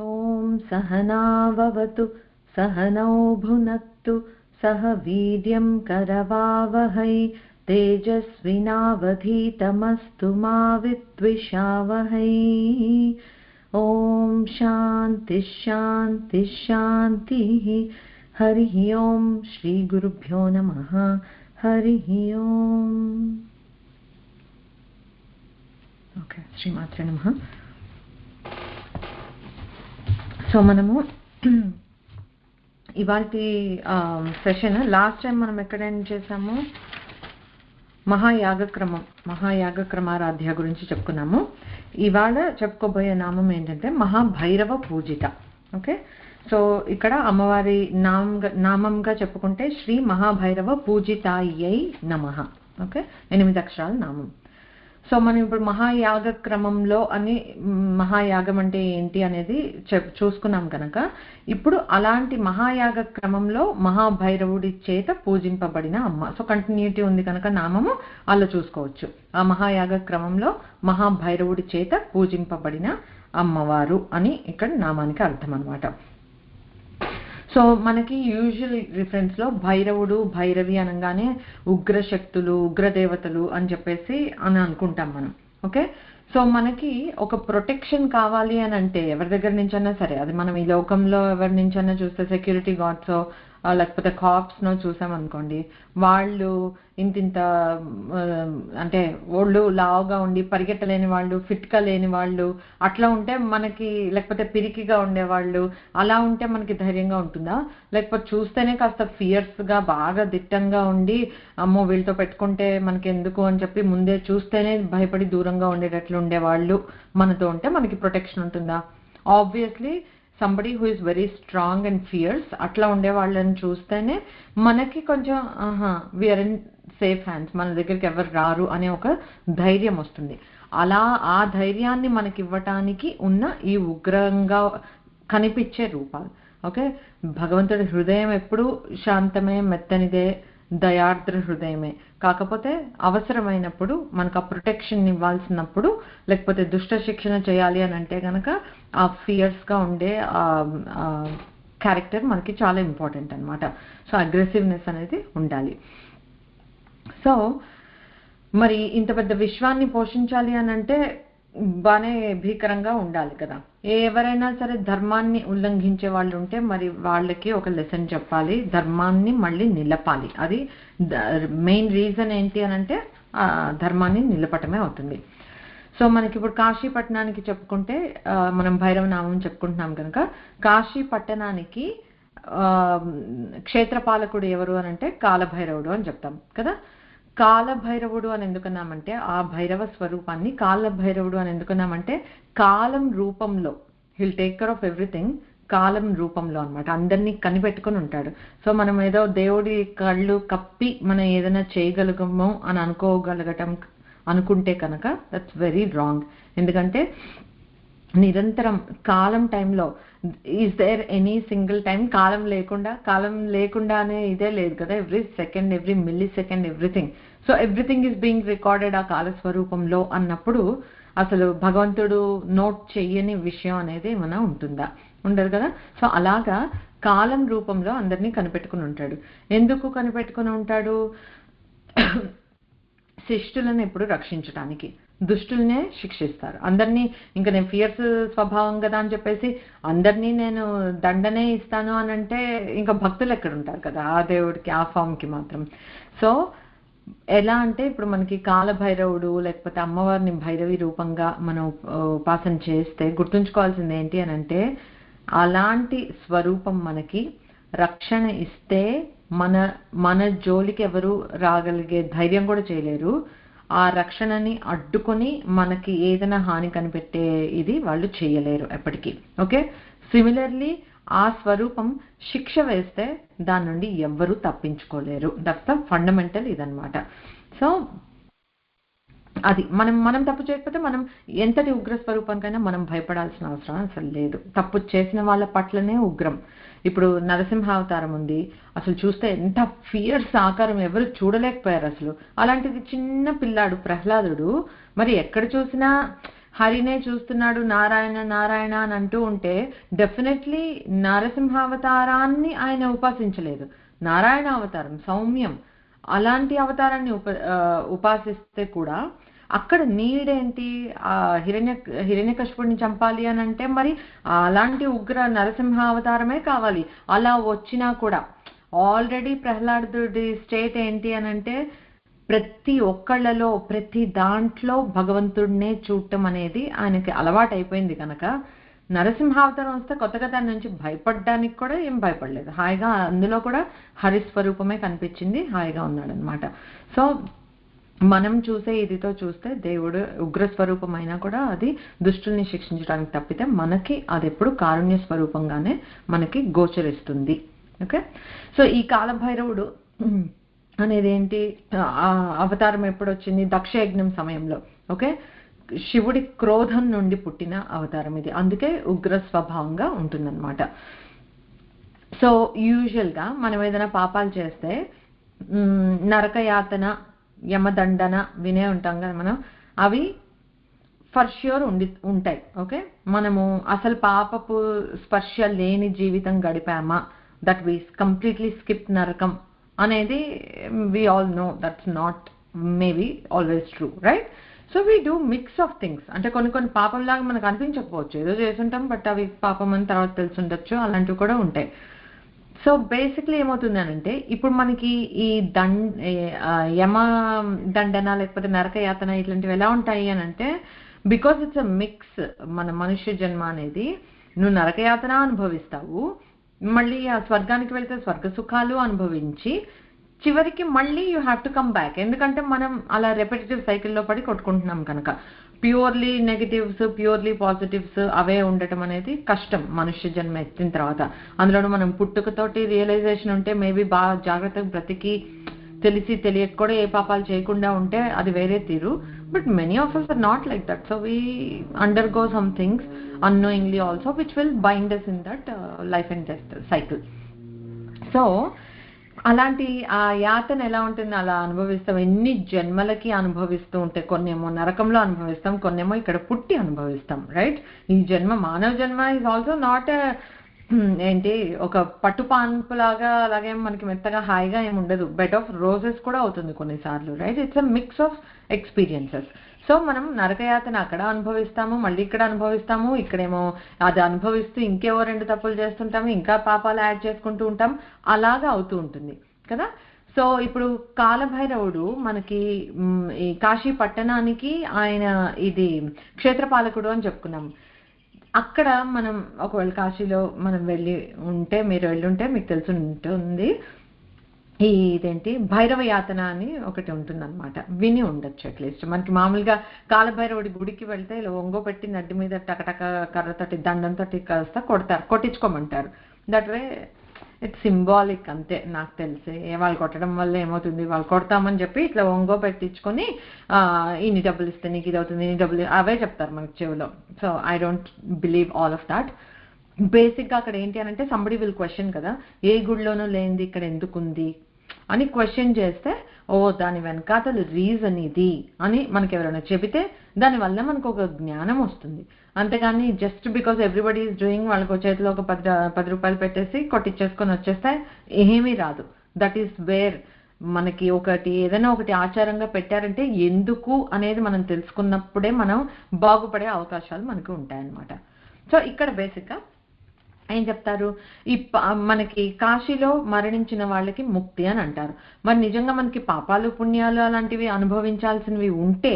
ఓం సహనావవతు సహనౌ భునక్తు సహ వీర్యం కరవావహై తేజస్వినావధీతమస్తు మా విద్విషావహై. ఓం శాంతి శాంతి శాంతి. హరి ఓం. శ్రీ గురుభ్యో నమః. హరి ఓం. ఓకే, శ్రీమాత్రే నమః. సో మనము ఇవాల్టి సెషన్ లాస్ట్ టైం మనం ఎక్కడ ఎండ్ చేసాము? మహాయాగక్రమారాధ్య గురించి చెప్పుకున్నాము. ఇవాళ చెప్పుకోబోయే నామం ఏంటంటే మహాభైరవ పూజిత. ఓకే, సో ఇక్కడ అమ్మవారి నామంగా చెప్పుకుంటే శ్రీ మహాభైరవ పూజితాయై నమః. ఓకే, 8 అక్షరాల నామం. సో మనం ఇప్పుడు మహాయాగ క్రమంలో అని మహాయాగం అంటే ఏంటి అనేది చూసుకున్నాం కనుక ఇప్పుడు అలాంటి మహాయాగ క్రమంలో మహాభైరవుడి చేత పూజింపబడిన అమ్మ. సో కంటిన్యూటీ ఉంది కనుక నామము అలా చూసుకోవచ్చు. ఆ మహాయాగ క్రమంలో మహాభైరవుడి చేత పూజింపబడిన అమ్మవారు అని ఇక్కడ నామానికి అర్థం అన్నమాట. సో మనకి యూజువల్ రిఫరెన్స్ లో భైరవుడు భైరవి అనగానే ఉగ్రశక్తులు ఉగ్రదేవతలు అని చెప్పేసి అని అనుకుంటాం మనం. ఓకే, సో మనకి ఒక ప్రొటెక్షన్ కావాలి అని అంటే ఎవరి దగ్గర నుంచైనా సరే, అది మనం ఈ లోకంలో ఎవరి నుంచైనా చూస్తే సెక్యూరిటీ గార్డ్స్ లేకపోతే కాప్స్ నో చూసామనుకోండి, వాళ్ళు ఇంతింత అంటే ఒళ్ళు లావుగా ఉండి పరిగెట్టలేని వాళ్ళు, ఫిట్గా లేని వాళ్ళు అట్లా ఉంటే మనకి, లేకపోతే పిరికిగా ఉండేవాళ్ళు అలా ఉంటే మనకి ధైర్యంగా ఉంటుందా? లేకపోతే చూస్తేనే కాస్త ఫియర్స్గా బాగా దిట్టంగా ఉండి అమ్మో వీళ్ళతో పెట్టుకుంటే మనకి ఎందుకు అని చెప్పి ముందే చూస్తేనే భయపడి దూరంగా ఉండేటట్లు ఉండేవాళ్ళు మనతో ఉంటే మనకి ప్రొటెక్షన్ ఉంటుందా? Obviously somebody who is very strong and fears అట్లా ఉండే వాళ్ళని చూస్తేనే మనకి కొంచెం వీఆర్ ఇన్ సేఫ్ హ్యాండ్స్, మన దగ్గరికి ఎవరు రారు అనే ఒక ధైర్యం వస్తుంది. అలా ఆ ధైర్యాన్ని మనకి ఇవ్వటానికి ఉన్న ఈ ఉగ్రంగా కనిపించే రూపాలు. ఓకే, భగవంతుడి హృదయం ఎప్పుడు శాంతమే, మెత్తనిదే, దయార్ద్ర హృదయమే. కాకపోతే అవసరమైనప్పుడు మనకు ఆ ప్రొటెక్షన్ ఇవ్వాల్సినప్పుడు, లేకపోతే దుష్ట శిక్షణ చేయాలి అని అంటే కనుక ఆ ఫియర్స్గా ఉండే క్యారెక్టర్ మనకి చాలా ఇంపార్టెంట్ అనమాట. సో అగ్రెసివ్నెస్ అనేది ఉండాలి. సో మరి ఇంత పెద్ద విశ్వాన్ని పోషించాలి అని అంటే బాగానే భీకరంగా ఉండాలి కదా. ఎవరైనా సరే ధర్మాన్ని ఉల్లంఘించే వాళ్ళు ఉంటే మరి వాళ్ళకి ఒక లెసన్ చెప్పాలి, ధర్మాన్ని మళ్ళీ నిలపాలి. అది మెయిన్ రీజన్ ఏంటి అని అంటే ధర్మాన్ని నిలపటమే అవుతుంది. సో మనకి ఇప్పుడు కాశీపట్టణానికి చెప్పుకుంటే మనం భైరవ నామం చెప్పుకుంటున్నాం కనుక కాశీ పట్టణానికి క్షేత్రపాలకుడు ఎవరు అని అంటే కాలభైరవుడు అని చెప్తాం కదా. కాలభైరవుడు అని ఎందుకన్నామంటే ఆ భైరవ స్వరూపాన్ని కాలభైరవుడు అని ఎందుకన్నామంటే కాలం రూపంలో, he'll take care of everything, కాలం రూపంలో అనమాట. అందరినీ కనిపెట్టుకుని ఉంటాడు. సో మనం ఏదో దేవుడి కళ్ళు కప్పి మనం ఏదైనా చేయగలగము అని అనుకుంటే కనుక దట్స్ వెరీ రాంగ్. ఎందుకంటే నిరంతరం కాలం టైంలో is there any single time కాలం లేకుండా అనే ఇదే లేదు కదా. Every second, every millisecond, everything. So everything is being recorded ఆ కాలస్వరూపంలో అన్నప్పుడు అసలు భగవంతుడు నోట్ చెయ్యని విషయం అనేది ఏమైనా ఉంటుందా? ఉండదు కదా. సో అలాగా కాలం రూపంలో అందరినీ కనిపెట్టుకుని ఉంటాడు. ఎందుకు కనిపెట్టుకుని ఉంటాడు? శిష్టులను ఎప్పుడు రక్షించడానికి, దుష్టుల్నే శిక్షిస్తారు. అందరినీ ఇంకా నేను ఫియర్స్ స్వభావం కదా అని చెప్పేసి అందరినీ నేను దండనే ఇస్తాను అని అంటే ఇంకా భక్తులు ఎక్కడ ఉంటారు కదా ఆ దేవుడికి, ఆ ఫామ్కి మాత్రం. సో ఎలా అంటే ఇప్పుడు మనకి కాలభైరవుడు లేకపోతే అమ్మవారిని భైరవి రూపంగా మనం ఉపాసన చేస్తే గుర్తుంచుకోవాల్సింది ఏంటి అని అంటే అలాంటి స్వరూపం మనకి రక్షణ ఇస్తే మన జోలికి ఎవరు రాగలిగే ధైర్యం కూడా చేయలేరు. ఆ రక్షణని అడ్డుకొని మనకి ఏదైనా హాని కనిపెట్టే ఇది వాళ్ళు చేయలేరు ఎప్పటికీ. ఓకే, సిమిలర్లీ ఆ స్వరూపం శిక్ష వేస్తే దాని నుండి ఎవ్వరూ తప్పించుకోలేరు. దట్స్ ద ఫండమెంటల్ ఇదనమాట. సో అది మనం తప్పు చేయకపోతే మనం ఎంతటి ఉగ్ర స్వరూపానికైనా మనం భయపడాల్సిన అవసరం అసలు లేదు. తప్పు చేసిన వాళ్ళ పట్లనే ఉగ్రం. ఇప్పుడు నరసింహావతారం ఉంది, అసలు చూస్తే ఎంత ఫియర్స్ ఆకారం ఎవరు చూడలేకపోయారు అసలు. అలాంటిది చిన్న పిల్లాడు ప్రహ్లాదుడు మరి ఎక్కడ చూసినా హరినే చూస్తున్నాడు నారాయణ నారాయణ అని అంటూ ఉంటే డెఫినెట్లీ నరసింహావతారాన్ని ఆయన ఉపాసించలేదు. నారాయణ అవతారం సౌమ్యం, అలాంటి అవతారాన్ని ఉపాసిస్తే కూడా అక్కడ నీడేంటి, ఆ హిరణ్యకశిపుడిని చంపాలి అని అంటే మరి అలాంటి ఉగ్ర నరసింహ అవతారమే కావాలి. అలా వచ్చినా కూడా ఆల్రెడీ ప్రహ్లాదుడి స్టేట్ ఏంటి అని అంటే ప్రతి ఒక్కళ్ళలో ప్రతి దాంట్లో భగవంతుడినే చూడటం అనేది ఆయనకి అలవాటు అయిపోయింది కనుక నరసింహావతారం వస్తే కొత్తగా దాని నుంచి భయపడడానికి కూడా ఏం భయపడలేదు. హాయిగా అందులో కూడా హరిస్వరూపమే కనిపించింది, హాయిగా ఉన్నాడు అనమాట. సో మనం చూసే ఇదితో చూస్తే దేవుడు ఉగ్రస్వరూపం అయినా కూడా అది దుష్టుల్ని శిక్షించడానికి తప్పితే మనకి అది ఎప్పుడు కారుణ్య స్వరూపంగానే మనకి గోచరిస్తుంది. ఓకే, సో ఈ కాలభైరవుడు అనేది ఏంటి, అవతారం ఎప్పుడు వచ్చింది, దక్షయజ్ఞం సమయంలో. ఓకే, శివుడి క్రోధం నుండి పుట్టిన అవతారం ఇది, అందుకే ఉగ్ర స్వభావంగా ఉంటుందన్నమాట. సో యూజువల్గా మనం ఏదైనా పాపాలు చేస్తే నరకయాతన యమదండన వినే ఉంటాం కదా మనం, అవి ఫర్ ష్యూర్ ఉంటాయి. ఓకే, మనము అసలు పాపపు స్పర్శ లేని జీవితం గడిపామా, దట్ వీ కంప్లీట్లీ స్కిప్ నరకం అనేది we all know that's not maybe always true, right? So we do mix of things. అంటే కొన్ని పాపం లాగా మనకు అనిపించకపోవచ్చు, ఏదో చేస్తుంటాం బట్ అవి పాపం అని తర్వాత తెలుసుండొచ్చు, అలాంటివి కూడా ఉంటాయి. సో బేసిక్లీ ఏమవుతుందనంటే ఇప్పుడు మనకి ఈ యమ దండన లేకపోతే నరకయాతన ఇట్లాంటివి ఎలా ఉంటాయి అని అంటే బికాస్ ఇట్స్ అ మిక్స్. మన మనుష్య జన్మ అనేది నువ్వు నరకయాతన అనుభవిస్తావు, మళ్ళీ ఆ స్వర్గానికి వెళ్తే స్వర్గ సుఖాలు అనుభవించి చివరికి మళ్ళీ you have to come back. ఎందుకంటే మనం అలా రెపిటేటివ్ సైకిల్లో పడి కొట్టుకుంటున్నాం కనుక ప్యూర్లీ నెగిటివ్స్ ప్యూర్లీ పాజిటివ్స్ అవే ఉండటం అనేది కష్టం మనుష్య జన్మ ఎత్తిన తర్వాత. అందులోనూ మనం పుట్టుకతోటి రియలైజేషన్ ఉంటే మేబీ బాగా జాగ్రత్తగా బ్రతికి తెలిసి తెలియక కూడా ఏ పాపాలు చేయకుండా ఉంటే అది వేరే తీరు. But many of us are not like that, so we undergo some things unknowingly also which will bind us in that life and death cycle. So అలాంటి ఆ యాతన ఎలా ఉంటుంది, అలా అనుభవిస్తాం, ఎన్ని జన్మలకి అనుభవిస్తూ ఉంటే కొన్నేమో నరకంలో అనుభవిస్తాం, కొన్నేమో ఇక్కడ పుట్టి అనుభవిస్తాం, రైట్? ఈ జన్మ మానవ జన్మ ఈజ్ ఆల్సో నాట్ ఏంటి ఒక పట్టుపాన్పులాగా అలాగే మనకి మెత్తగా హాయిగా ఏమి ఉండదు, బెడ్ ఆఫ్ రోజెస్ కూడా అవుతుంది కొన్నిసార్లు, right? It's a mix of experiences. So మనం నరకయాతన అక్కడ అనుభవిస్తాము, మళ్ళీ ఇక్కడ అనుభవిస్తాము, ఇక్కడేమో అది అనుభవిస్తూ ఇంకేవో 2 తప్పులు చేస్తుంటాము, ఇంకా పాపాలు యాడ్ చేసుకుంటూ ఉంటాం, అలాగా అవుతూ ఉంటుంది కదా. సో ఇప్పుడు కాలభైరవుడు మనకి ఈ కాశీ పట్టణానికి ఆయన ఇది క్షేత్రపాలకుడు అని చెప్పుకున్నాము. అక్కడ మనం ఒకవేళ కాశీలో మనం మీరు వెళ్ళుంటే మీకు తెలిసి ఉంటుంది, ఇదేంటి భైరవ యాతన అని ఒకటి ఉంటుందన్నమాట, విని ఉండొచ్చు అట్లీస్ట్. మనకి మామూలుగా కాలభైరవుడి గుడికి వెళ్తే ఇలా ఒంగో పెట్టి నడ్డి మీద టకటక కర్రతోటి దండంతో కాస్త కొట్టించుకోమంటారు. దట్ వే ఇట్స్ సింబాలిక్ అంతే నాకు తెలిసి. వాళ్ళు కొట్టడం వల్ల ఏమవుతుంది, వాళ్ళు కొడతామని చెప్పి ఇట్లా ఒంగో పెట్టించుకొని ఇన్ని డబ్బులు ఇస్తే నీకు ఇది అవుతుంది, ఇన్ని డబ్బులు అవే చెప్తారు మనకి చెవిలో. So I don't believe all of that. బేసిక్గా అక్కడ ఏంటి అని అంటే సంబడి విల్ క్వశ్చన్ కదా, ఏ గుడిలోనూ లేనిది ఇక్కడ ఎందుకుంది అని క్వశ్చన్ చేస్తే ఓ దాని వెనకాతలు రీజన్ ఇది అని మనకి ఎవరైనా చెబితే దానివల్ల మనకు ఒక జ్ఞానం వస్తుంది. అంతేగాని just because everybody is doing వాళ్ళకు చేతిలో ఒక 10 రూపాయలు పెట్టేసి కొట్టించేసుకొని వచ్చేస్తే ఏమీ రాదు. దట్ ఈస్ వేర్ మనకి ఏదైనా ఒకటి ఆచారంగా పెట్టారంటే ఎందుకు అనేది మనం తెలుసుకున్నప్పుడే మనం బాగుపడే అవకాశాలు మనకు ఉంటాయన్నమాట. సో ఇక్కడ బేసిక్గా ఏం చెప్తారు, మనకి కాశీలో మరణించిన వాళ్ళకి ముక్తి అని అంటారు. మరి నిజంగా మనకి పాపాలు పుణ్యాలు అలాంటివి అనుభవించాల్సినవి ఉంటే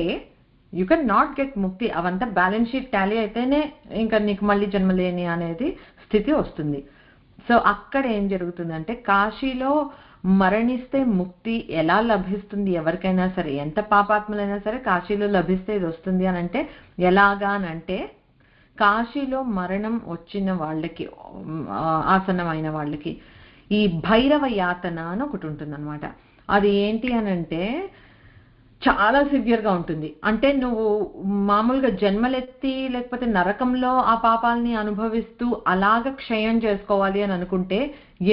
యూ కెన్ నాట్ గెట్ ముక్తి. అవంతా బ్యాలెన్స్ షీట్ టాలీ అయితేనే ఇంకా నీకు మళ్ళీ జన్మలేని అనేది స్థితి వస్తుంది. సో అక్కడ ఏం జరుగుతుందంటే కాశీలో మరణిస్తే ముక్తి ఎలా లభిస్తుంది ఎవరికైనా సరే, ఎంత పాపాత్ములైనా సరే కాశీలో లభిస్తే ఇది వస్తుంది అని అంటే ఎలాగా అని అంటే కాశీలో మరణం వచ్చిన వాళ్ళకి ఆసన్నమైన వాళ్ళకి ఈ భైరవ యాతన అని ఒకటి ఉంటుందన్నమాట. అది ఏంటి అని అంటే చాలా సివియర్గా ఉంటుంది. అంటే నువ్వు మామూలుగా జన్మలెత్తి లేకపోతే నరకంలో ఆ పాపాలని అనుభవిస్తూ అలాగ క్షయం చేసుకోవాలి అని అనుకుంటే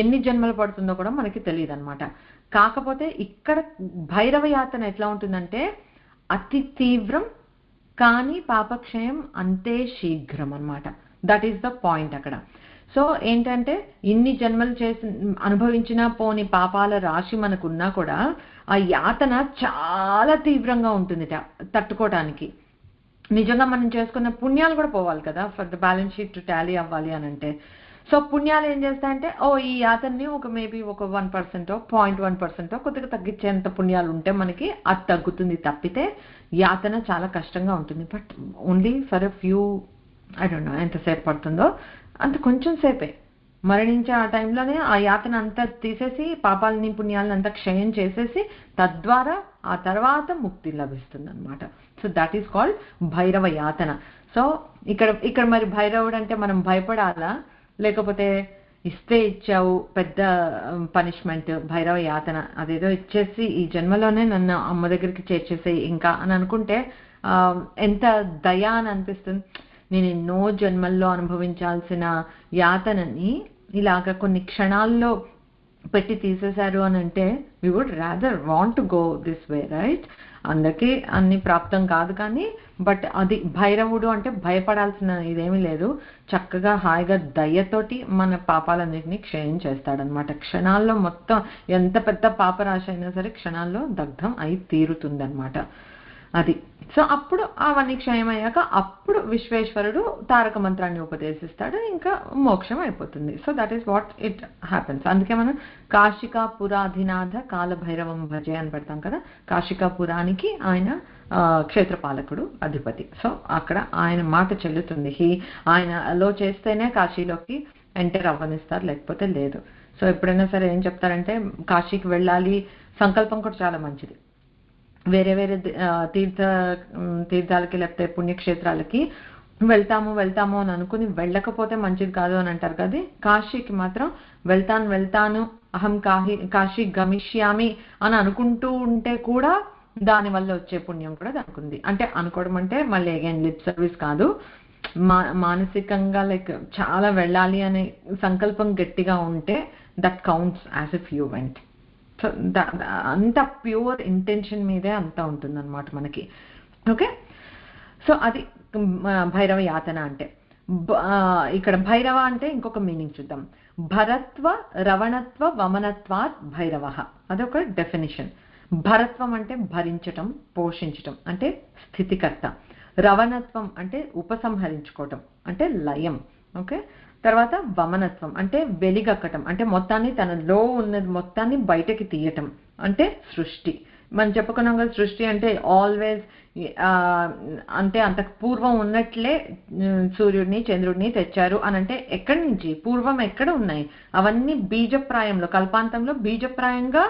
ఎన్ని జన్మలు పడుతుందో కూడా మనకి తెలియదు అనమాట. కాకపోతే ఇక్కడ భైరవ యాతన ఎట్లా ఉంటుందంటే అతి తీవ్రం కానీ పాపక్షయం అంతే శీఘ్రం అన్నమాట. దట్ ఈస్ ద పాయింట్ అక్కడ. సో ఏంటంటే ఇన్ని జన్మలు చేసి అనుభవించినా పోని పాపాల రాశి మనకున్నా కూడా ఆ యాతన చాలా తీవ్రంగా ఉంటుంది తట్టుకోవడానికి. నిజంగా మనం చేసుకున్న పుణ్యాలు కూడా పోవాలి కదా, for the balance sheet to Tally అవ్వాలి అని అంటే. సో పుణ్యాలు ఏం చేస్తాయంటే ఈ యాతన్ని ఒక మేబీ ఒక 1%, 0.1% కొద్దిగా తగ్గించేంత పుణ్యాలు ఉంటే మనకి అది తగ్గుతుంది తప్పితే యాతన చాలా కష్టంగా ఉంటుంది. But only for a few, I don't know ఎంతసేపు పడుతుందో అంత కొంచెం సేపే. మరణించే ఆ టైంలోనే ఆ యాతన అంతా తీసేసి పాపాలని పుణ్యాలని అంతా క్షయం చేసేసి తద్వారా ఆ తర్వాత ముక్తి లభిస్తుంది అనమాట. So that is called Bhairava యాతన. సో ఇక్కడ మరి భైరవుడు అంటే మనం భయపడాలా, లేకపోతే ఇస్తే ఇచ్చావు పెద్ద పనిష్మెంట్ భైరవ యాతన, అదేదో ఇచ్చేసి ఈ జన్మలోనే నన్ను అమ్మ దగ్గరికి చేర్చేసి ఇంకా అని అనుకుంటే ఎంత దయా అని అనిపిస్తుంది. నేను ఎన్నో జన్మల్లో అనుభవించాల్సిన యాతనని ఇలాగ కొన్ని క్షణాల్లో పెట్టి తీసేశారు అని అంటే we would rather want to go this way, right? అందరికీ అన్ని ప్రాప్తం కాదు కానీ బట్ అది భైరవుడు అంటే భయపడాల్సిన ఇదేమీ లేదు. చక్కగా హాయిగా దయతోటి మన పాపాలన్నింటినీ క్షయం చేస్తాడనమాట. క్షణాల్లో మొత్తం ఎంత పెద్ద పాపరాశి అయినా సరే క్షణాల్లో దగ్ధం అయి తీరుతుందనమాట. అది. సో అప్పుడు అవన్నీ క్షయమయ్యాక అప్పుడు విశ్వేశ్వరుడు తారక మంత్రాన్ని ఉపదేశిస్తాడు, ఇంకా మోక్షం అయిపోతుంది. So that is what it happens. అందుకే మనం కాశికాపురాధినాథ కాలభైరవం భజే అని పెడతాం కదా. కాశికాపురానికి ఆయన క్షేత్రపాలకుడు, అధిపతి. సో అక్కడ ఆయన మాట చెల్లుతుంది. ఆయనలో చేస్తేనే కాశీలోకి ఎంటర్ అవ్వనిస్తారు, లేకపోతే లేదు. సో ఎప్పుడైనా సరే ఏం చెప్తారంటే కాశీకి వెళ్ళాలి, సంకల్పం కూడా చాలా మంచిది. వేరే వేరే తీర్థాలకి లేకపోతే పుణ్యక్షేత్రాలకి వెళ్తాము అని అనుకుని వెళ్ళకపోతే మంచిది కాదు అని అంటారు కదా. కాశీకి మాత్రం వెళ్తాను అహం కాశీ గమిష్యామి అని అనుకుంటూ ఉంటే కూడా దానివల్ల వచ్చే పుణ్యం కూడా దానికి ఉంది. అంటే అనుకోవడం అంటే మళ్ళీ అగైన్ లిప్ సర్వీస్ కాదు, మానసికంగా లైక్ చాలా వెళ్ళాలి అనే సంకల్పం గట్టిగా ఉంటే that counts as if you went. So అంత ప్యూర్ ఇంటెన్షన్ మీదే అంతా ఉంటుందన్నమాట మనకి. ఓకే, సో అది భైరవ యాతన అంటే. ఇక్కడ భైరవ అంటే ఇంకొక మీనింగ్ చూద్దాం. భరత్వ రవణత్వ వమనత్వాత్ భైరవ, అదొక డెఫినిషన్. భరత్వం అంటే భరించటం, పోషించటం అంటే స్థితికర్త. రవణత్వం అంటే ఉపసంహరించుకోవటం అంటే లయం. ఓకే, తర్వాత వమనత్వం అంటే వెలిగక్కటం, అంటే మొత్తాన్ని తనలో ఉన్నది మొత్తాన్ని బయటకి తీయటం అంటే సృష్టి. మనం చెప్పుకున్నాం కదా, సృష్టి అంటే ఆల్వేస్ అంటే అంతకు పూర్వం ఉన్నట్లే సూర్యుడిని చంద్రుడిని తెచ్చారు అని అంటే ఎక్కడి నుంచి, పూర్వం ఎక్కడ ఉన్నాయి? అవన్నీ బీజప్రాయంలో, కల్పాంతంలో బీజప్రాయంగా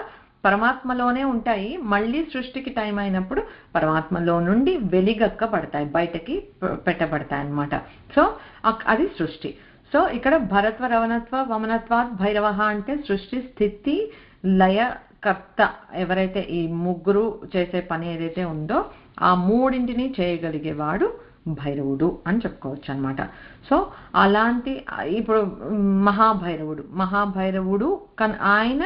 పరమాత్మలోనే ఉంటాయి. మళ్ళీ సృష్టికి టైం అయినప్పుడు పరమాత్మలో నుండి వెలిగక్కబడతాయి, బయటకి పెట్టబడతాయి అన్నమాట. సో అది సృష్టి. సో ఇక్కడ భరత్వ రవణత్వ వమనత్వాత్ భైరవ అంటే సృష్టి స్థితి లయకర్త. ఎవరైతే ఈ ముగ్గురు చేసే పని ఏదైతే ఉందో ఆ మూడింటిని చేయగలిగేవాడు భైరవుడు అని చెప్పుకోవచ్చు అనమాట. సో అలాంటి ఇప్పుడు మహాభైరవుడు ఆయన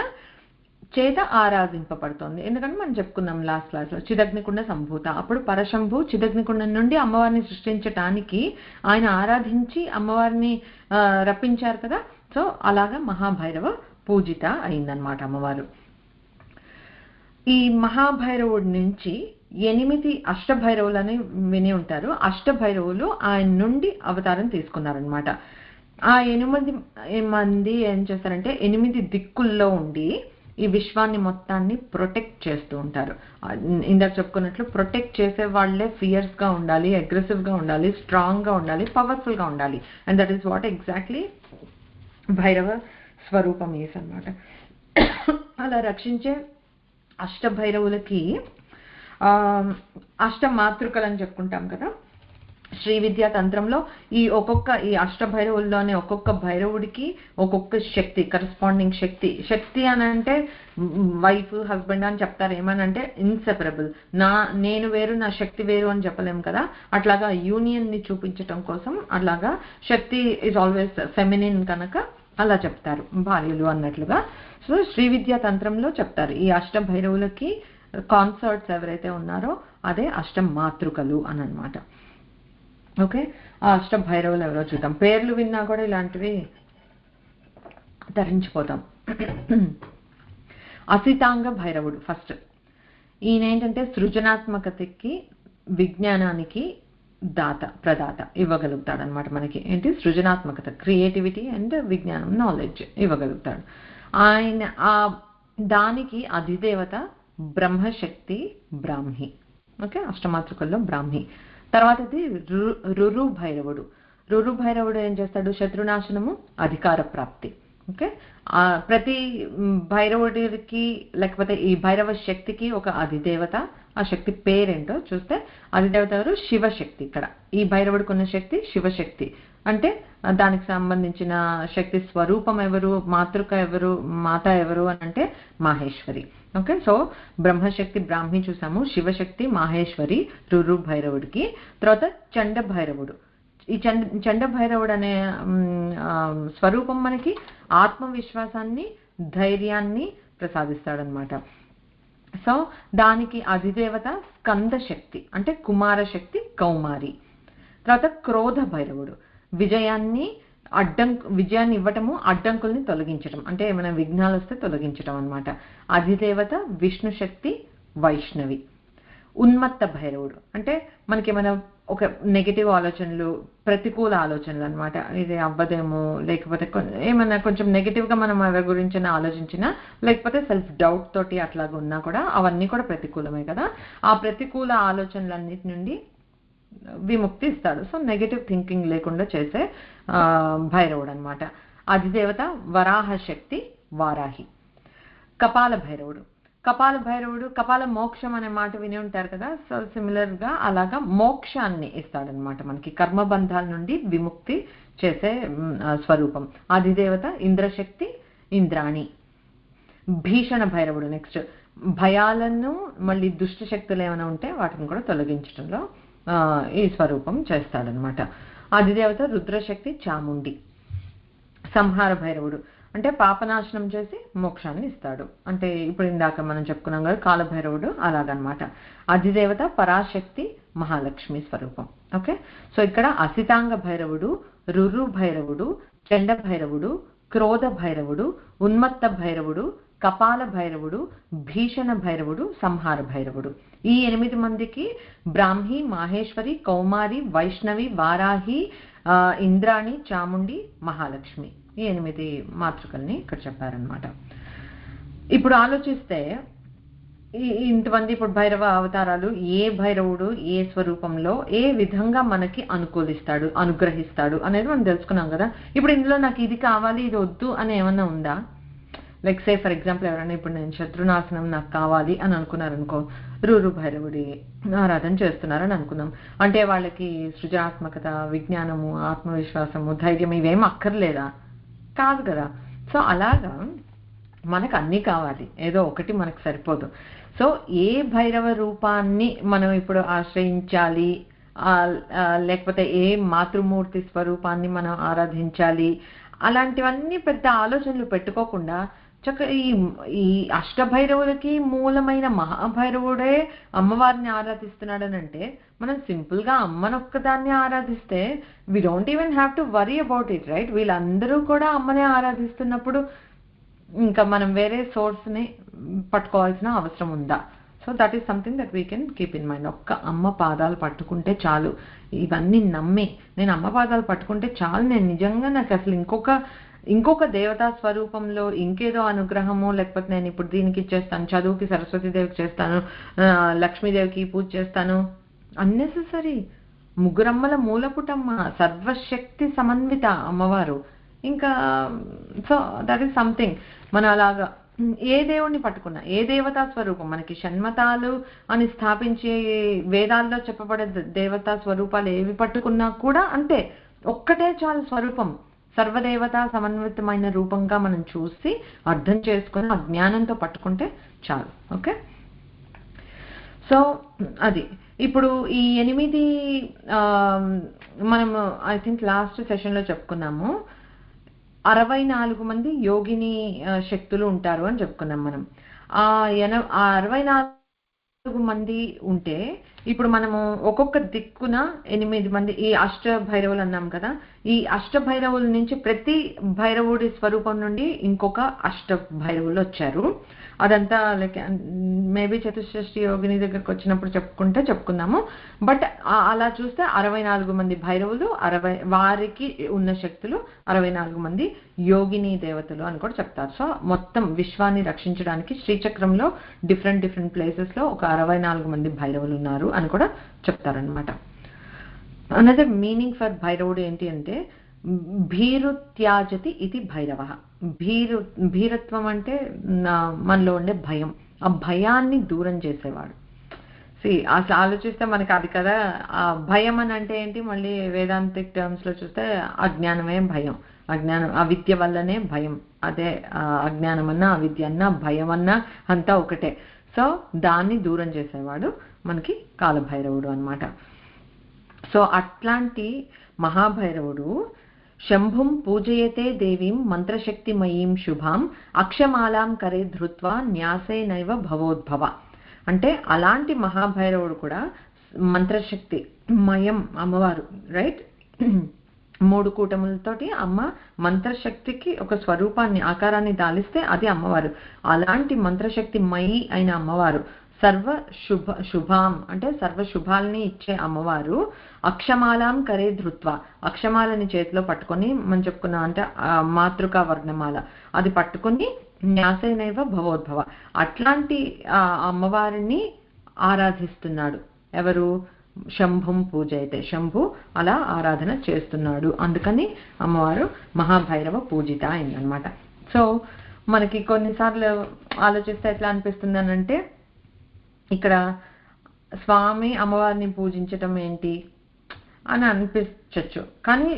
చేత ఆరాధింపబడుతోంది. ఎందుకంటే మనం చెప్పుకున్నాం లాస్ట్ క్లాస్లో చిదగ్నికుండ సంభూత. అప్పుడు పరశంభు చిదగ్నికుండం నుండి అమ్మవారిని సృష్టించటానికి ఆయన ఆరాధించి అమ్మవారిని రప్పించారు కదా. సో అలాగా మహాభైరవ పూజిత అయిందనమాట అమ్మవారు. ఈ మహాభైరవుడి నుంచి 8 అష్టభైరవులని విని ఉంటారు. అష్టభైరవులు ఆయన నుండి అవతారం తీసుకున్నారనమాట. ఆ 8 మంది ఏం చేస్తారంటే 8 దిక్కుల్లో ఉండి ఈ విశ్వాన్ని మొత్తాన్ని ప్రొటెక్ట్ చేస్తూ ఉంటారు. ఇందాక చెప్పుకున్నట్లు ప్రొటెక్ట్ చేసే వాళ్ళే ఫియర్స్ గా ఉండాలి, అగ్రెసివ్ గా ఉండాలి, స్ట్రాంగ్ గా ఉండాలి, పవర్ఫుల్ గా ఉండాలి. And that is what exactly Bhairava స్వరూపం ఈస్ అన్నమాట. అలా రక్షించే అష్టభైరవులకి అష్టమాతృకలు అని చెప్పుకుంటాం కదా. శ్రీ విద్యా తంత్రంలో ఈ అష్టభైరవుల్లోనే ఒక్కొక్క భైరవుడికి ఒక్కొక్క శక్తి, కరస్పాండింగ్ శక్తి అని అంటే వైఫ్ హస్బెండ్ అని చెప్తారు. ఏమనంటే ఇన్సెపరబుల్, నేను వేరు నా శక్తి వేరు అని చెప్పలేము కదా. అట్లాగా యూనియన్ ని చూపించటం కోసం అలాగా శక్తి ఈజ్ ఆల్వేస్ ఫెమినిన్ కనుక అలా చెప్తారు భార్యలు అన్నట్లుగా. సో శ్రీ విద్యా తంత్రంలో చెప్తారు ఈ అష్టభైరవులకి కాన్సర్ట్స్ ఎవరైతే ఉన్నారో అదే అష్టమాతృకలు అని అనమాట. ఓకే, ఆ అష్టభైరవులు ఎవరో చూద్దాం. పేర్లు విన్నా కూడా ఇలాంటివి ధరించిపోతాం. అసితాంగ భైరవుడు ఫస్ట్. ఈయన ఏంటంటే సృజనాత్మకతకి విజ్ఞానానికి ప్రదాత ఇవ్వగలుగుతాడు అనమాట. మనకి ఏంటి సృజనాత్మకత, క్రియేటివిటీ అండ్ విజ్ఞానం, నాలెడ్జ్ ఇవ్వగలుగుతాడు ఆయన. ఆ దానికి అధిదేవత బ్రహ్మశక్తి బ్రాహ్మి. ఓకే, అష్టమాతృకల్లో బ్రాహ్మి. తర్వాతది రురు భైరవుడు. రురు భైరవుడు ఏం చేస్తాడు? శత్రునాశనము, అధికార ప్రాప్తి. ఓకే, ప్రతి భైరవుడికి లేకపోతే ఈ భైరవ శక్తికి ఒక అధిదేవత. ఆ శక్తి పేరేంటో చూస్తే అధిదేవత ఎవరు? శివశక్తి. ఇక్కడ ఈ భైరవుడికి ఉన్న శక్తి శివశక్తి. అంటే దానికి సంబంధించిన శక్తి స్వరూపం ఎవరు? మాతృక ఎవరు? మాత ఎవరు అని అంటే మాహేశ్వరి. ఓకే, సో బ్రహ్మశక్తి బ్రాహ్మి చూసాము, శివశక్తి మాహేశ్వరి రురు భైరవుడికి. తర్వాత చండ భైరవుడు. ఈ చండ భైరవుడు అనే స్వరూపం మనకి ఆత్మవిశ్వాసాన్ని, ధైర్యాన్ని ప్రసాదిస్తాడనమాట. సో దానికి అధిదేవత స్కంద శక్తి, అంటే కుమార శక్తి కౌమారి. తర్వాత క్రోధ భైరవుడు. విజయాన్ని ఇవ్వటము, అడ్డంకుల్ని తొలగించడం, అంటే ఏమైనా విఘ్నాలు వస్తే తొలగించడం అనమాట. అధిదేవత విష్ణు శక్తి వైష్ణవి. ఉన్మత్త భైరవుడు అంటే మనకి ఏమైనా ఒక నెగటివ్ ఆలోచనలు, ప్రతికూల ఆలోచనలు అనమాట. ఇది అవ్వదేమో, లేకపోతే ఏమన్నా కొంచెం నెగటివ్గా మనం ఎవరి గురించి ఆలోచించినా, లేకపోతే సెల్ఫ్ డౌట్ తోటి అట్లాగా ఉన్నా కూడా అవన్నీ కూడా ప్రతికూలమే కదా. ఆ ప్రతికూల ఆలోచనలన్నిటి నుండి విముక్తి ఇస్తాడు. సో నెగటివ్ థింకింగ్ లేకుండా చేసే భైరవుడు అనమాట. అధిదేవత వరాహ శక్తి వారాహి. కపాల భైరవుడు. కపాల మోక్షం అనే మాట విని ఉంటారు కదా. సో సిమిలర్ గా అలాగా మోక్షాన్ని ఇస్తాడనమాట, మనకి కర్మబంధాల నుండి విముక్తి చేసే స్వరూపం. అధిదేవత ఇంద్రశక్తి ఇంద్రాణి. భీషణ భైరవుడు నెక్స్ట్. భయాలను మళ్ళీ దుష్ట శక్తులు ఏమైనా ఉంటే వాటిని కూడా తొలగించడంలో ఈ స్వరూపం చేస్తాడనమాట. అధిదేవత రుద్రశక్తి చాముండి. సంహార భైరవుడు అంటే పాపనాశనం చేసి మోక్షాన్ని ఇస్తాడు. అంటే ఇప్పుడు ఇందాక మనం చెప్పుకున్నాం కదా కాలభైరవుడు, అలాగనమాట. అధిదేవత పరాశక్తి మహాలక్ష్మి స్వరూపం. ఓకే, సో ఇక్కడ అసితాంగ భైరవుడు, రురు భైరవుడు, చండ భైరవుడు, క్రోధ భైరవుడు, ఉన్మత్త భైరవుడు, కపాల భైరవుడు, భీషణ భైరవుడు, సంహార భైరవుడు. ఈ 8 మందికి బ్రాహ్మి, మాహేశ్వరి, కౌమారి, వైష్ణవి, వారాహి, ఇంద్రాణి, చాముండి, మహాలక్ష్మి, ఈ 8 మాతృకల్ని ఇక్కడ చెప్పారనమాట. ఇప్పుడు ఆలోచిస్తే ఇంతమంది ఇప్పుడు భైరవ అవతారాలు, ఏ భైరవుడు ఏ స్వరూపంలో ఏ విధంగా మనకి అనుగ్రహిస్తాడు అనేది మనం తెలుసుకున్నాం కదా. ఇప్పుడు ఇందులో నాకు ఇది కావాలి ఇది వద్దు అని ఏమన్నా ఉందా? లైక్ సే ఫర్ ఎగ్జాంపుల్ ఎవరైనా ఇప్పుడు నేను శత్రునాశనం నాకు కావాలి అని అనుకున్నారనుకో, రురు భైరవుడి ఆరాధన చేస్తున్నారని అనుకుందాం. అంటే వాళ్ళకి సృజనాత్మకత, విజ్ఞానము, ఆత్మవిశ్వాసము, ధైర్యం ఇవేం అక్కర్లేదా? కాదు కదా. సో అలాగా మనకు అన్నీ కావాలి, ఏదో ఒకటి మనకు సరిపోదు. సో ఏ భైరవ రూపాన్ని మనం ఇప్పుడు ఆశ్రయించాలి, లేకపోతే ఏ మాతృమూర్తి స్వరూపాన్ని మనం ఆరాధించాలి, అలాంటివన్నీ పెద్ద ఆలోచనలు పెట్టుకోకుండా ఈ అష్టభైరవులకి మూలమైన మహాభైరవుడే అమ్మవారిని ఆరాధిస్తున్నాడని అంటే మనం సింపుల్ గా అమ్మనొక్కదాన్ని ఆరాధిస్తే we don't even have to worry about it, right? వీళ్ళందరూ కూడా అమ్మనే ఆరాధిస్తున్నప్పుడు ఇంకా మనం వేరే సోర్స్ ని పట్టుకోవాల్సిన అవసరం ఉందా? So that is something that we can keep in mind. ఒక్క అమ్మ పాదాలు పట్టుకుంటే చాలు, ఇవన్నీ నమ్మి నేను అమ్మ పాదాలు పట్టుకుంటే చాలు, నేను నిజంగా నాకు అసలు ఇంకొక దేవతా స్వరూపంలో ఇంకేదో అనుగ్రహము, లేకపోతే నేను ఇప్పుడు దీనికి ఇచ్చేస్తాను, చదువుకి సరస్వతీదేవికి చేస్తాను, లక్ష్మీదేవికి పూజ చేస్తాను, అన్నెసెసరీ. ముగ్గురమ్మల మూలపుటమ్మ, సర్వశక్తి సమన్విత అమ్మవారు. ఇంకా సో దట్ ఈస్ సంథింగ్. మనం అలాగా ఏ దేవుణ్ణి పట్టుకున్నా, ఏ దేవతా స్వరూపం, మనకి షణ్మతాలు అని స్థాపించే వేదాల్లో చెప్పబడే దేవతా స్వరూపాలు ఏవి పట్టుకున్నా కూడా అంతే, ఒక్కటే చాలు స్వరూపం. సర్వదేవతా సమన్వితమైన రూపంగా మనం చూసి అర్థం చేసుకుని అజ్ఞానంతో పట్టుకుంటే చాలు. ఓకే, సో అది. ఇప్పుడు ఈ 8 మనము ఐ థింక్ లాస్ట్ సెషన్లో చెప్పుకున్నాము, 64 మంది యోగిని శక్తులు ఉంటారు అని చెప్పుకున్నాం మనం. ఆ 64 మంది ఉంటే ఇప్పుడు మనము ఒక్కొక్క దిక్కున 8 మంది ఈ అష్ట భైరవులు అన్నాం కదా. ఈ అష్ట భైరవుల నుంచి ప్రతి భైరవుడి స్వరూపం నుండి ఇంకొక అష్ట భైరవులు వచ్చారు. అదంతా లైక్ మేబీ చతుషష్ఠి యోగిని దగ్గరకు వచ్చినప్పుడు చెప్పుకుందాము. బట్ అలా చూస్తే 64 మంది భైరవులు, వారికి ఉన్న శక్తులు 64 మంది యోగిని దేవతలు అని కూడా చెప్తారు. సో మొత్తం విశ్వాన్ని రక్షించడానికి శ్రీచక్రంలో డిఫరెంట్ ప్లేసెస్ లో ఒక 64 మంది భైరవులు ఉన్నారు అని కూడా చెప్తారనమాట. అనదర్ మీనింగ్ ఫర్ భైరవుడు ఏంటి అంటే భీరుత్యాజతి ఇది భైరవ. భీరత్వం అంటే మనలో ఉండే భయం, ఆ భయాన్ని దూరం చేసేవాడు. అసలు ఆలోచిస్తే మనకి అది కదా, ఆ భయం అని అంటే ఏంటి, మళ్ళీ వేదాంతిక్ టర్మ్స్ లో చూస్తే అజ్ఞానమే భయం, అజ్ఞానం అవిద్య వల్లనే భయం. అదే అజ్ఞానం అన్నా అవిద్య అన్నా భయం అన్నా అంతా ఒకటే. సో దాన్ని దూరం చేసేవాడు మనకి కాలభైరవుడు అన్నమాట. సో అట్లాంటి మహాభైరవుడు శంభుం పూజయతే దేవీం మంత్రశక్తిమయీం శుభాం అక్షమాలాం కరే ధృత్వా న్యాసే నైవ భవోద్భవ. అంటే అలాంటి మహాభైరవుడు కూడా మంత్రశక్తి మయం అమ్మవారు, రైట్? 3 కూటములతోటి అమ్మ మంత్రశక్తికి ఒక స్వరూపాన్ని ఆకారాన్ని దాలిస్తే అది అమ్మవారు. అలాంటి మంత్రశక్తి మయి అయిన అమ్మవారు సర్వ శుభాం అంటే సర్వ శుభాలని ఇచ్చే అమ్మవారు అక్షమాలాం కరే ధృత్వ, అక్షమాలని చేతిలో పట్టుకొని మనం చెప్పుకున్నాం అంటే మాతృకా వర్ణమాల అది పట్టుకొని న్యాసేనైవ భవోద్భవ. అట్లాంటి అమ్మవారిని ఆరాధిస్తున్నాడు ఎవరు? శంభుం పూజయితే, శంభు అలా ఆరాధన చేస్తున్నాడు. అందుకని అమ్మవారు మహాభైరవ పూజిత అయిందనమాట. సో మనకి కొన్నిసార్లు ఆలోచిస్తే ఎట్లా అనిపిస్తుంది అనంటే ఇక్కడ స్వామి అమ్మవారిని పూజించటం ఏంటి అని అనిపించవచ్చు. కానీ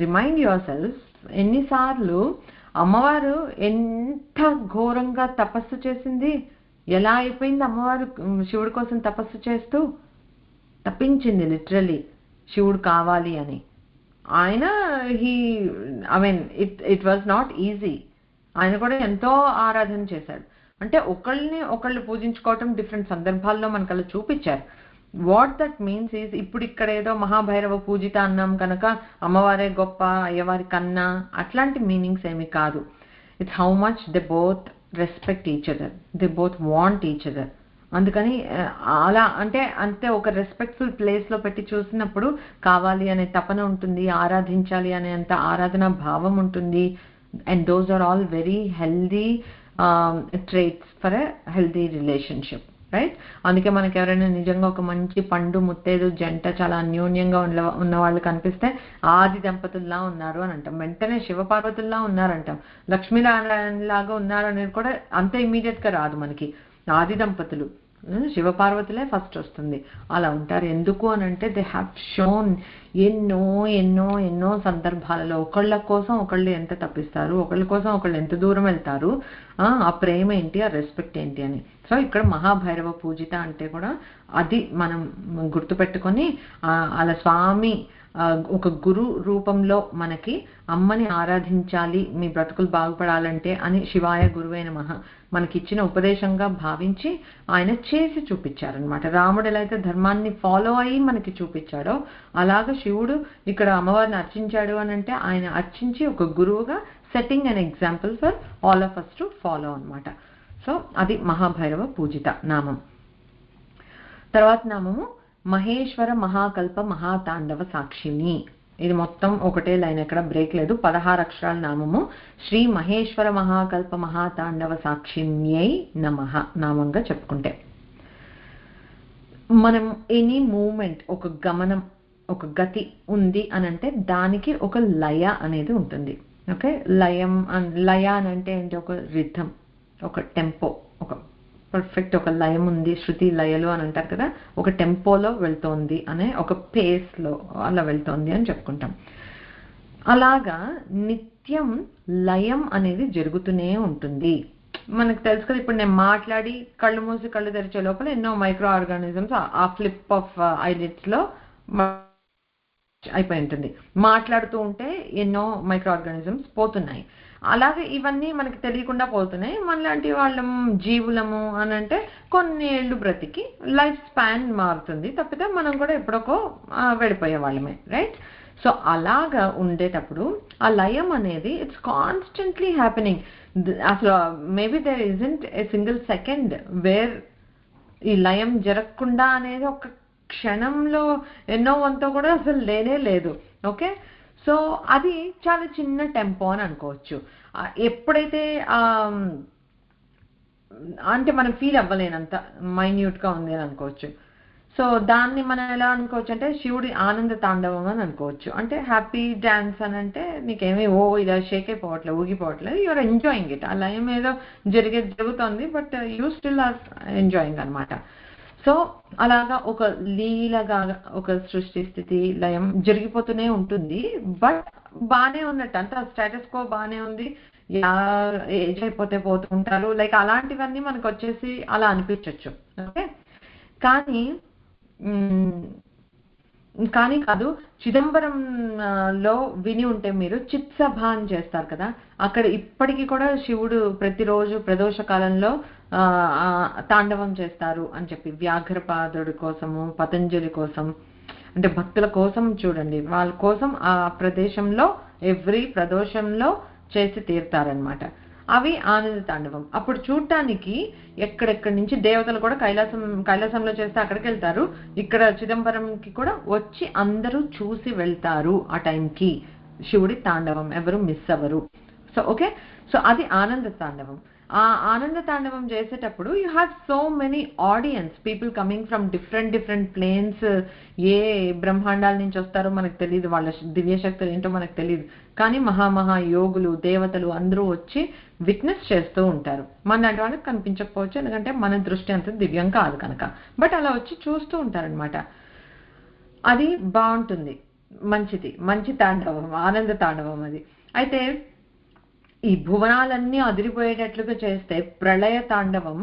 రిమైండ్ యువర్ సెల్ఫ్, ఎన్నిసార్లు అమ్మవారు ఎంత ఘోరంగా తపస్సు చేసింది, ఎలా అయిపోయింది అమ్మవారు శివుడి కోసం తపస్సు చేస్తూ తప్పించింది లిటరలీ శివుడు కావాలి అని. ఆయన ఇట్ వాజ్ నాట్ ఈజీ. ఆయన కూడా ఎంతో ఆరాధన చేశాడు. అంటే ఒకళ్ళు పూజించుకోవటం డిఫరెంట్ సందర్భాల్లో మనకు అలా చూపించారు. వాట్ దట్ మీన్స్ ఈజ్, ఇప్పుడు ఇక్కడ ఏదో మహాభైరవ పూజిత అన్నాం కనుక అమ్మవారే గొప్ప అయ్యవారి కన్నా అట్లాంటి మీనింగ్స్ ఏమి కాదు. It's how much they both respect each other, they both want each other. అందుకని అలా అంతే ఒక రెస్పెక్ట్ఫుల్ ప్లేస్ లో పెట్టి చూసినప్పుడు కావాలి అనే తపన ఉంటుంది, ఆరాధించాలి అనే అంత ఆరాధన భావం ఉంటుంది. And those are all very healthy traits for a healthy relationship, right? అందుకే మనకి ఎవరైనా నిజంగా ఒక మంచి పండు ముత్తేదు జంట చాలా అన్యోన్యంగా ఉన్న వాళ్ళు కనిపిస్తే ఆది దంపతుల్లా ఉన్నారు అని అంటాం. వెంటనే శివపార్వతుల్లా ఉన్నారంటాం. లక్ష్మీనారాయణ లాగా ఉన్నారు అనేది కూడా అంత ఇమీడియట్ గా రాదు మనకి. ఆది దంపతులు శివపార్వతులే ఫస్ట్ వస్తుంది. అలా ఉంటారు. ఎందుకు అని అంటే దే హ్యావ్ షోన్ ఎన్నో ఎన్నో ఎన్నో సందర్భాలలో ఒకళ్ళ కోసం ఒకళ్ళు ఎంత తప్పిస్తారు, ఒకళ్ళ కోసం ఒకళ్ళు ఎంత దూరం వెళ్తారు, ఆ ప్రేమ ఏంటి, ఆ రెస్పెక్ట్ ఏంటి అని. సో ఇక్కడ మహాభైరవ పూజిత అంటే కూడా అది మనం గుర్తుపెట్టుకొని అలా స్వామి ఒక గురు రూపంలో మనకి అమ్మని ఆరాధించాలి, మీ బ్రతుకులు బాగుపడాలంటే అని శివాయ గురువైన మనకి ఇచ్చిన ఉపదేశంగా భావించి ఆయన చేసి చూపించారనమాట. రాముడు ఎలా అయితే ధర్మాన్ని ఫాలో అయ్యి మనకి చూపించాడో అలాగా శివుడు ఇక్కడ అమ్మవారిని అర్చించాడు అని అంటే ఆయన అర్చించి ఒక గురువుగా setting an example for all of us to follow అనమాట. సో అది మహాభైరవ పూజిత నామం. తర్వాత నామము మహేశ్వర మహాకల్ప మహాతాండవ సాక్షిని. ఇది మొత్తం ఒకటే లైన్, ఎక్కడ బ్రేక్ లేదు. 16 అక్షరాల నామము. శ్రీ మహేశ్వర మహాకల్ప మహాతాండవ సాక్షిన్యై నమః నామంగా చెప్పుకుంటే మనం ఎనీ మూమెంట్, ఒక గమనం, ఒక గతి ఉంది అని అంటే దానికి ఒక లయ అనేది ఉంటుంది. ఓకే, లయ అని అంటే ఏంటి? ఒక రిథం, ఒక టెంపో, ఒక పర్ఫెక్ట్ ఒక లయం ఉంది, శృతి లయలు అని అంటారు కదా, ఒక టెంపోలో వెళ్తోంది అనే ఒక పేస్లో అలా వెళ్తోంది అని చెప్పుకుంటాం. అలాగా నిత్యం లయం అనేది జరుగుతూనే ఉంటుంది. మనకు తెలుసు కదా, ఇప్పుడు నేను మాట్లాడి కళ్ళు మూసి కళ్ళు తెరిచే లోపల ఎన్నో మైక్రో ఆర్గానిజమ్స్ ఆ ఫ్లిప్ ఆఫ్ ఐలిడ్స్ లో అయిపోయి ఉంటుంది. మాట్లాడుతూ ఉంటే ఎన్నో మైక్రో ఆర్గానిజమ్స్ పోతున్నాయి. అలాగే ఇవన్నీ మనకి తెలియకుండా పోతున్నాయి. మనలాంటి వాళ్ళం జీవులము అని అంటే కొన్ని ఏళ్ళు బ్రతికి లైఫ్ స్పాన్ మారుతుంది తప్పితే మనం కూడా ఎప్పుడొకో వెళ్ళిపోయే వాళ్ళమే, రైట్? సో అలాగా ఉండేటప్పుడు ఆ లయం అనేది ఇట్స్ కాన్స్టెంట్లీ హ్యాపెనింగ్. అసలు maybe there isn't a single second where ఈ లయం జరగకుండా అనేది ఒక క్షణంలో ఎన్నో వంతో కూడా అసలు లేనే లేదు. ఓకే, సో అది చాలా చిన్న టెంపో అని అనుకోవచ్చు. ఎప్పుడైతే అంటే మనం ఫీల్ అవ్వలేనంత మైన్యూట్గా ఉంది అని అనుకోవచ్చు. సో దాన్ని మనం ఎలా అనుకోవచ్చు అంటే శివుడి ఆనంద తాండవం అని అనుకోవచ్చు. అంటే హ్యాపీ డ్యాన్స్ అని అంటే నీకేమీ ఇలా షేక్ అయిపోవట్లేదు, ఊగిపోవట్లేదు, యూఆర్ ఎంజాయింగ్ ఇట్. ఆ లయం ఏదో జరుగుతోంది but you still are enjoying అనమాట. సో అలాగా ఒక లీలగా ఒక సృష్టి స్థితి లయం జరిగిపోతూనే ఉంటుంది. బట్ బాగానే ఉన్నట్టు అంత స్టేటస్ కో బాగానే ఉంది. ఏజ్ అయిపోతే పోతూ ఉంటారు, లైక్ అలాంటివన్నీ మనకు వచ్చేసి అలా అనిపించవచ్చు. ఓకే, కానీ కానీ కాదు. చిదంబరంలో విని ఉంటే మీరు చిత్ సభ అని చేస్తారు కదా, అక్కడ ఇప్పటికీ కూడా శివుడు ప్రతిరోజు ప్రదోష కాలంలో తాండవం చేస్తారు అని చెప్పి వ్యాఘ్రపాదుడి కోసము పతంజలి కోసం అంటే భక్తుల కోసం చూడండి, వాళ్ళ కోసం ఆ ప్రదేశంలో ఎవ్రీ ప్రదోషంలో చేసి తీరుతారనమాట. అవి ఆనంద తాండవం. అప్పుడు చూడటానికి ఎక్కడెక్కడి నుంచి దేవతలు కూడా కైలాసంలో చేస్తే అక్కడికి వెళ్తారు. ఇక్కడ చిదంబరంకి కూడా వచ్చి అందరూ చూసి వెళ్తారు ఆ టైంకి శివుడి తాండవం, ఎవరు మిస్ అవ్వరు. సో ఓకే, సో అది ఆనంద తాండవం. ఆ ఆనంద తాండవం చేసేటప్పుడు you have so many audience, people coming from different planes. ఏ బ్రహ్మాండాల నుంచి వస్తారో మనకు తెలియదు, వాళ్ళ దివ్యశక్తులు ఏంటో మనకు తెలియదు, కానీ మహా యోగులు దేవతలు అందరూ వచ్చి విట్నెస్ చేస్తూ ఉంటారు. మన వాళ్ళకి కనిపించకపోవచ్చు ఎందుకంటే మన దృష్టి అంత దివ్యం కాదు కనుక, బట్ అలా వచ్చి చూస్తూ ఉంటారనమాట. అది బాగుంటుంది, మంచి తాండవం, ఆనంద తాండవం అది. అయితే ఈ భువనాలన్నీ అదిరిపోయేటట్లుగా చేస్తే ప్రళయ తాండవం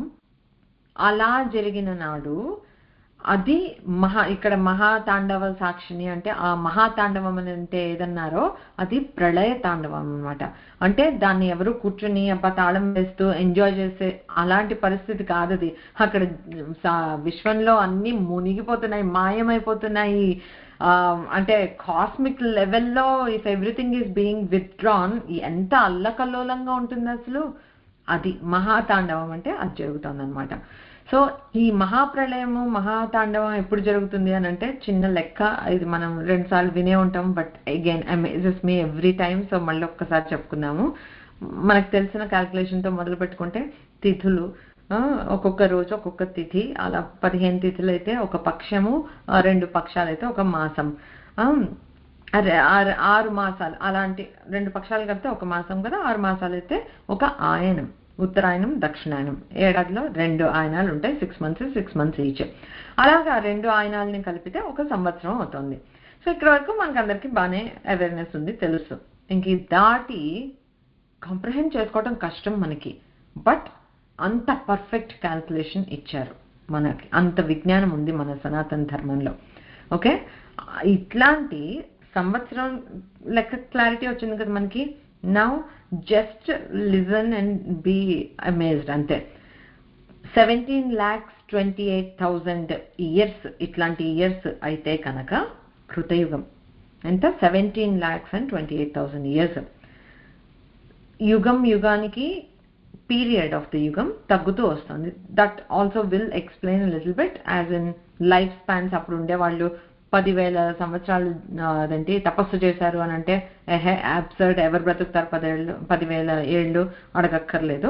అలా జరిగిన నాడు అది ఇక్కడ మహాతాండవ సాక్షిని అంటే ఆ మహాతాండవం అని అంటే ఏదన్నారో అది ప్రళయ తాండవం అనమాట. అంటే దాన్ని ఎవరు కూర్చుని తాళం వేస్తూ ఎంజాయ్ చేసే అలాంటి పరిస్థితి కాదు అది. అక్కడ విశ్వంలో అన్ని మునిగిపోతున్నాయి, మాయమైపోతున్నాయి. అంటే కాస్మిక్ లెవెల్లో if everything is being withdrawn ఎంత అల్లకల్లోలంగా ఉంటుంది అసలు. అది మహాతాండవం అంటే అది జరుగుతుంది అనమాట. సో ఈ మహాప్రళయము మహాతాండవం ఎప్పుడు జరుగుతుంది అని అంటే చిన్న లెక్క, ఇది మనం 2 సార్లు వినే ఉంటాం, but again amazes me every time. So మళ్ళీ ఒక్కసారి చెప్పుకుందాము. మనకు తెలిసిన క్యాల్కులేషన్తో మొదలు పెట్టుకుంటే తిథులు, ఒక్కొక్క రోజు ఒక్కొక్క తిథి, అలా 15 తిథులు అయితే ఒక పక్షము, 2 పక్షాలు అయితే ఒక మాసం, 6 మాసాలు అలాంటి 2 పక్షాలు కలిపితే ఒక మాసం కదా, 6 మాసాలు అయితే ఒక ఆయనం. ఉత్తరాయణం దక్షిణాయనం, ఏడాదిలో 2 ఆయనాలు ఉంటాయి, 6 మంత్స్ ఈచ్. అలాగా 2 ఆయనాలని కలిపితే ఒక సంవత్సరం అవుతుంది. సో ఇక్కడ వరకు మనకు అందరికీ బాగానే అవేర్నెస్ ఉంది, తెలుసు. ఇంక దాటి కాంప్రహెండ్ చేసుకోవడం కష్టం మనకి, బట్ అంత పర్ఫెక్ట్ క్యాల్కులేషన్ ఇచ్చారు మనకి, అంత విజ్ఞానం ఉంది మన సనాతన ధర్మంలో. ఓకే, ఇట్లాంటి సంవత్సరం లెక్క క్లారిటీ వచ్చింది కదా మనకి. Now just listen and be amazed అంతే. 17,28,000 ఇయర్స్ ఇట్లాంటి ఇయర్స్ అయితే కనుక కృతయుగం ఎంత? 17,28,000 ఇయర్స్. యుగానికి పీరియడ్ ఆఫ్ ద యుగం తగ్గుతూ వస్తుంది. That also will explain little bit as in life spans. అప్పుడు ఉండేవాళ్ళు 10,000 సంవత్సరాలు అదేంటి తపస్సు చేశారు అని అంటే అబ్సర్డ్, ఎవరు బ్రతుకుతారు 10,000 ఏళ్ళు అడగక్కర్లేదు.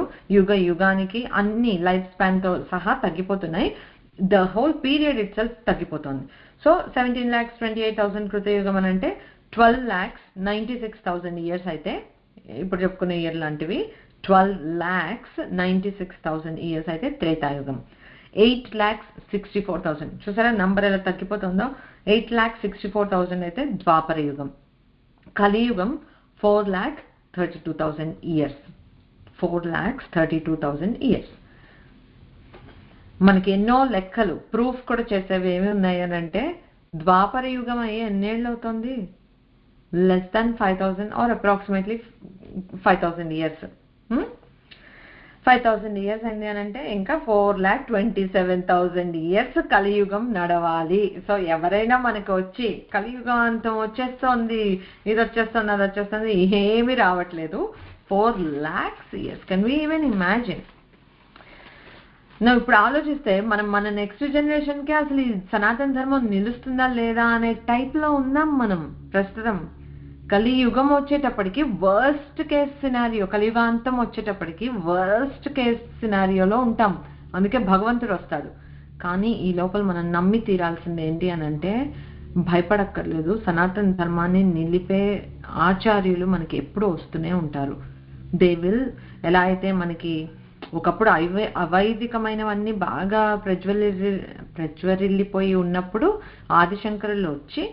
యుగానికి అన్ని లైఫ్ స్పాన్తో సహా తగ్గిపోతున్నాయి. The whole period itself తగ్గిపోతుంది. సో 17,28,000 కృతయుగం అని అంటే 12,96,000 ఇయర్స్ అయితే ఇప్పుడు చెప్పుకునే ఇయర్ లాంటివి. 12,96,000 ఇయర్స్ అయితే త్రేతాయుగం. 8,64,000 చూసారా నంబర్ ఎలా తగ్గిపోతుందో. 8,64,000 అయితే ద్వాపర యుగం. కలియుగం 4,32,000 ఇయర్స్. 4,32,000 ఇయర్స్. మనకి ఎన్నో లెక్కలు ప్రూఫ్ కూడా చేసేవి ఏమి ఉన్నాయి అని అంటే ద్వాపర యుగం అయ్యి ఎన్నేళ్ళు అవుతుంది? Less than 5000 or approximately 5000 years. 5000 years అయింది అని అంటే ఇంకా 4,27,000 ఇయర్స్ కలియుగం నడవాలి. సో ఎవరైనా మనకు వచ్చి కలియుగం అంతం వచ్చేస్తుంది, ఇది వచ్చేస్తుంది, అది వచ్చేస్తుంది, ఏమీ రావట్లేదు. 4 lakhs years. Can we even imagine? నువ్వు ఇప్పుడు ఆలోచిస్తే మన నెక్స్ట్ జనరేషన్కి అసలు ఈ సనాతన ధర్మం నిలుస్తుందా లేదా అనే టైప్లో ఉన్నాం మనం ప్రస్తుతం. కలియుగం వచ్చేటప్పటికి వర్స్ట్ కేస్ సినారియో, కలియుగాంతం వచ్చేటప్పటికి వర్స్ట్ కేస్ సినారియోలో ఉంటాం. అందుకే భగవంతుడు వస్తాడు. కానీ ఈ లోపల మనం నమ్మి తీరాల్సింది ఏంటి అని అంటే, భయపడక్కర్లేదు. సనాతన ధర్మాన్ని నిలిపే ఆచార్యులు మనకి ఎప్పుడూ వస్తూనే ఉంటారు. దే విల్, ఎలా అయితే మనకి ఒకప్పుడు అవైదికమైనవన్నీ బాగా ప్రజ్వరిల్లిపోయి ఉన్నప్పుడు ఆదిశంకరులు వచ్చి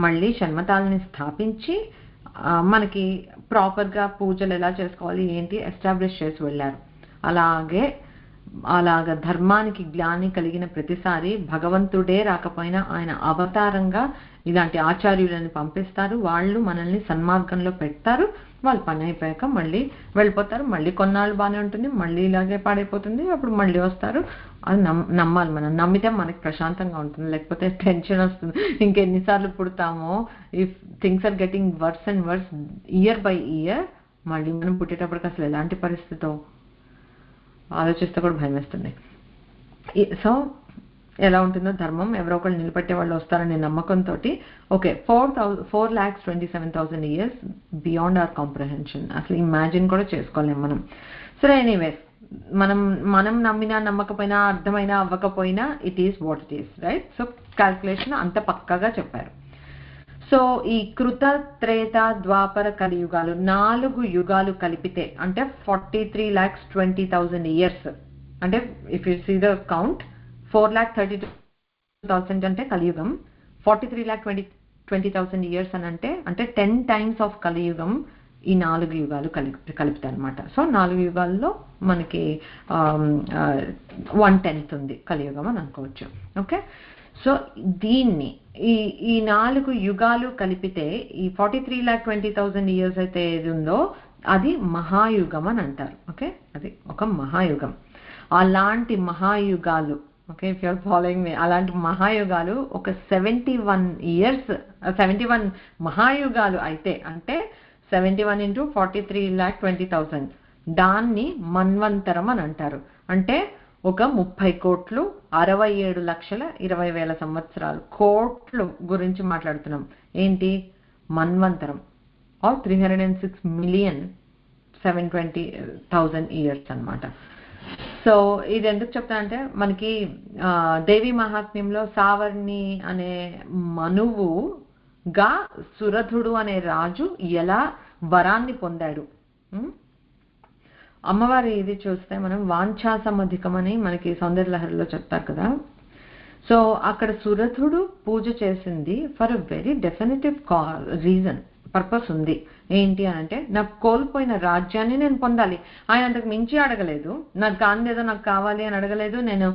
మళ్ళీ షణ్మతాలని స్థాపించి మనకి ప్రాపర్గా పూజలు ఎలా చేసుకోవాలి ఏంటి ఎస్టాబ్లిష్ చేసి వెళ్ళారు. అలాగ ధర్మానికి జ్ఞాని కలిగిన ప్రతిసారి భగవంతుడే రాకపోయినా ఆయన అవతారంగా ఇలాంటి ఆచార్యులను పంపిస్తారు. వాళ్ళు మనల్ని సన్మార్గంలో పెడతారు. వాళ్ళు పని అయిపోయాక మళ్ళీ వెళ్ళిపోతారు. మళ్ళీ కొన్నాళ్ళు బాగానే ఉంటుంది, మళ్ళీ ఇలాగే పాడైపోతుంది, అప్పుడు మళ్ళీ వస్తారు. అది నమ్మాలి. మనం నమ్మితే మనకి ప్రశాంతంగా ఉంటుంది, లేకపోతే టెన్షన్ వస్తుంది. ఇంకెన్నిసార్లు పుడతామో, if things are getting worse and worse year by year, మళ్ళీ మనం పుట్టేటప్పటికి అసలు ఎలాంటి పరిస్థితో ఆలోచిస్తే కూడా భయం వేస్తుంది. సో ఎలా ఉంటుందో ధర్మం, ఎవరో ఒకళ్ళు నిలబెట్టే వాళ్ళు వస్తారనే నమ్మకంతో okay 4,27,000 years beyond our comprehension. అసలు ఇమాజిన్ కూడా చేసుకోలేము మనం. సరే, ఎనీవేస్, మనం నమ్మినా నమ్మకపోయినా అర్థమైనా అవ్వకపోయినా it is what it is, right? So calculation అంత పక్కాగా చెప్పారు. సో ఈ కృత, త్రేత, ద్వాపర, కలియుగాలు 4 యుగాలు కలిపితే అంటే 43,20,000 ఇయర్స్. అంటే if you see the count, 4,32,000 అంటే కలియుగం, 43,20,000 ఇయర్స్ అని అంటే 10 times ఆఫ్ కలియుగం ఈ 4 యుగాలు కలిపితే అనమాట. సో 4 యుగాల్లో మనకి 1/10 ఉంది కలియుగం అని అనుకోవచ్చు. ఓకే, సో దీన్ని ఈ 4 యుగాలు కలిపితే ఈ 43,20,000 ఇయర్స్ అయితే ఏది ఉందో అది మహాయుగం అని అంటారు. ఓకే, అది ఒక మహాయుగం. అలాంటి మహాయుగాలు, ఓకే, ఇఫ్ యూఆర్ ఫాలోయింగ్ మీ, అలాంటి మహాయుగాలు ఒక 71 మహాయుగాలు అయితే అంటే 71 into 43,20,000, దాన్ని మన్వంతరం అని అంటారు. అంటే ఒక 30 కోట్లు 67,20,000 సంవత్సరాలు, కోట్లు గురించి మాట్లాడుతున్నాం. ఏంటి మన్వంతరం? ఆర్ 306,720,000 ఇయర్స్ అనమాట. సో ఇది ఎందుకు చెప్తా అంటే, మనకి దేవి మహాత్మ్యంలో సావర్ణి అనే మనువుగా సురథుడు అనే రాజు ఎలా వరాన్ని పొందాడు. అమ్మవారి ఇది చూస్తే మనం వాంఛాసమధికం అని మనకి సౌందర్యలహరిలో చెప్తారు కదా. సో అక్కడ సురథుడు పూజ చేసింది for a very definitive reason, purpose ఉంది. ఏంటి అని అంటే, నాకు కోల్పోయిన రాజ్యాన్ని నేను పొందాలి. ఆయన అంతకు మించి అడగలేదు, నాకు కానిదేదో నాకు కావాలి అని అడగలేదు, నేను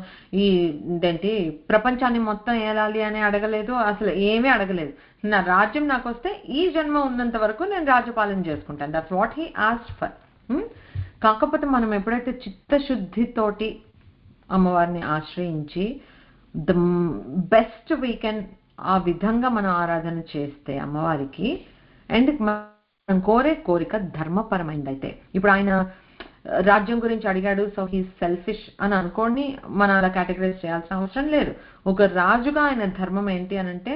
ఇదేంటి ప్రపంచాన్ని మొత్తం ఏలాలి అని అడగలేదు, అసలు ఏమీ అడగలేదు. నా రాజ్యం నాకు వస్తే ఈ జన్మ ఉన్నంత వరకు నేను రాజ్యపాలన చేసుకుంటాను. That's what he asked for. కాకపోతే మనం ఎప్పుడైతే చిత్తశుద్ధితోటి అమ్మవారిని ఆశ్రయించి ద బెస్ట్ వీ కెన్ ఆ విధంగా మనం ఆరాధన చేస్తే అమ్మవారికి, అండ్ మనం కోరే కోరిక ధర్మపరమైందైతే, ఇప్పుడు ఆయన రాజ్యం గురించి అడిగాడు, సో హీ సెల్ఫిష్ అని అనుకోండి, మనం అలా కేటగరైజ్ చేయాల్సిన అవసరం లేదు. ఒక రాజుగా ఆయన ధర్మం ఏంటి అని అంటే,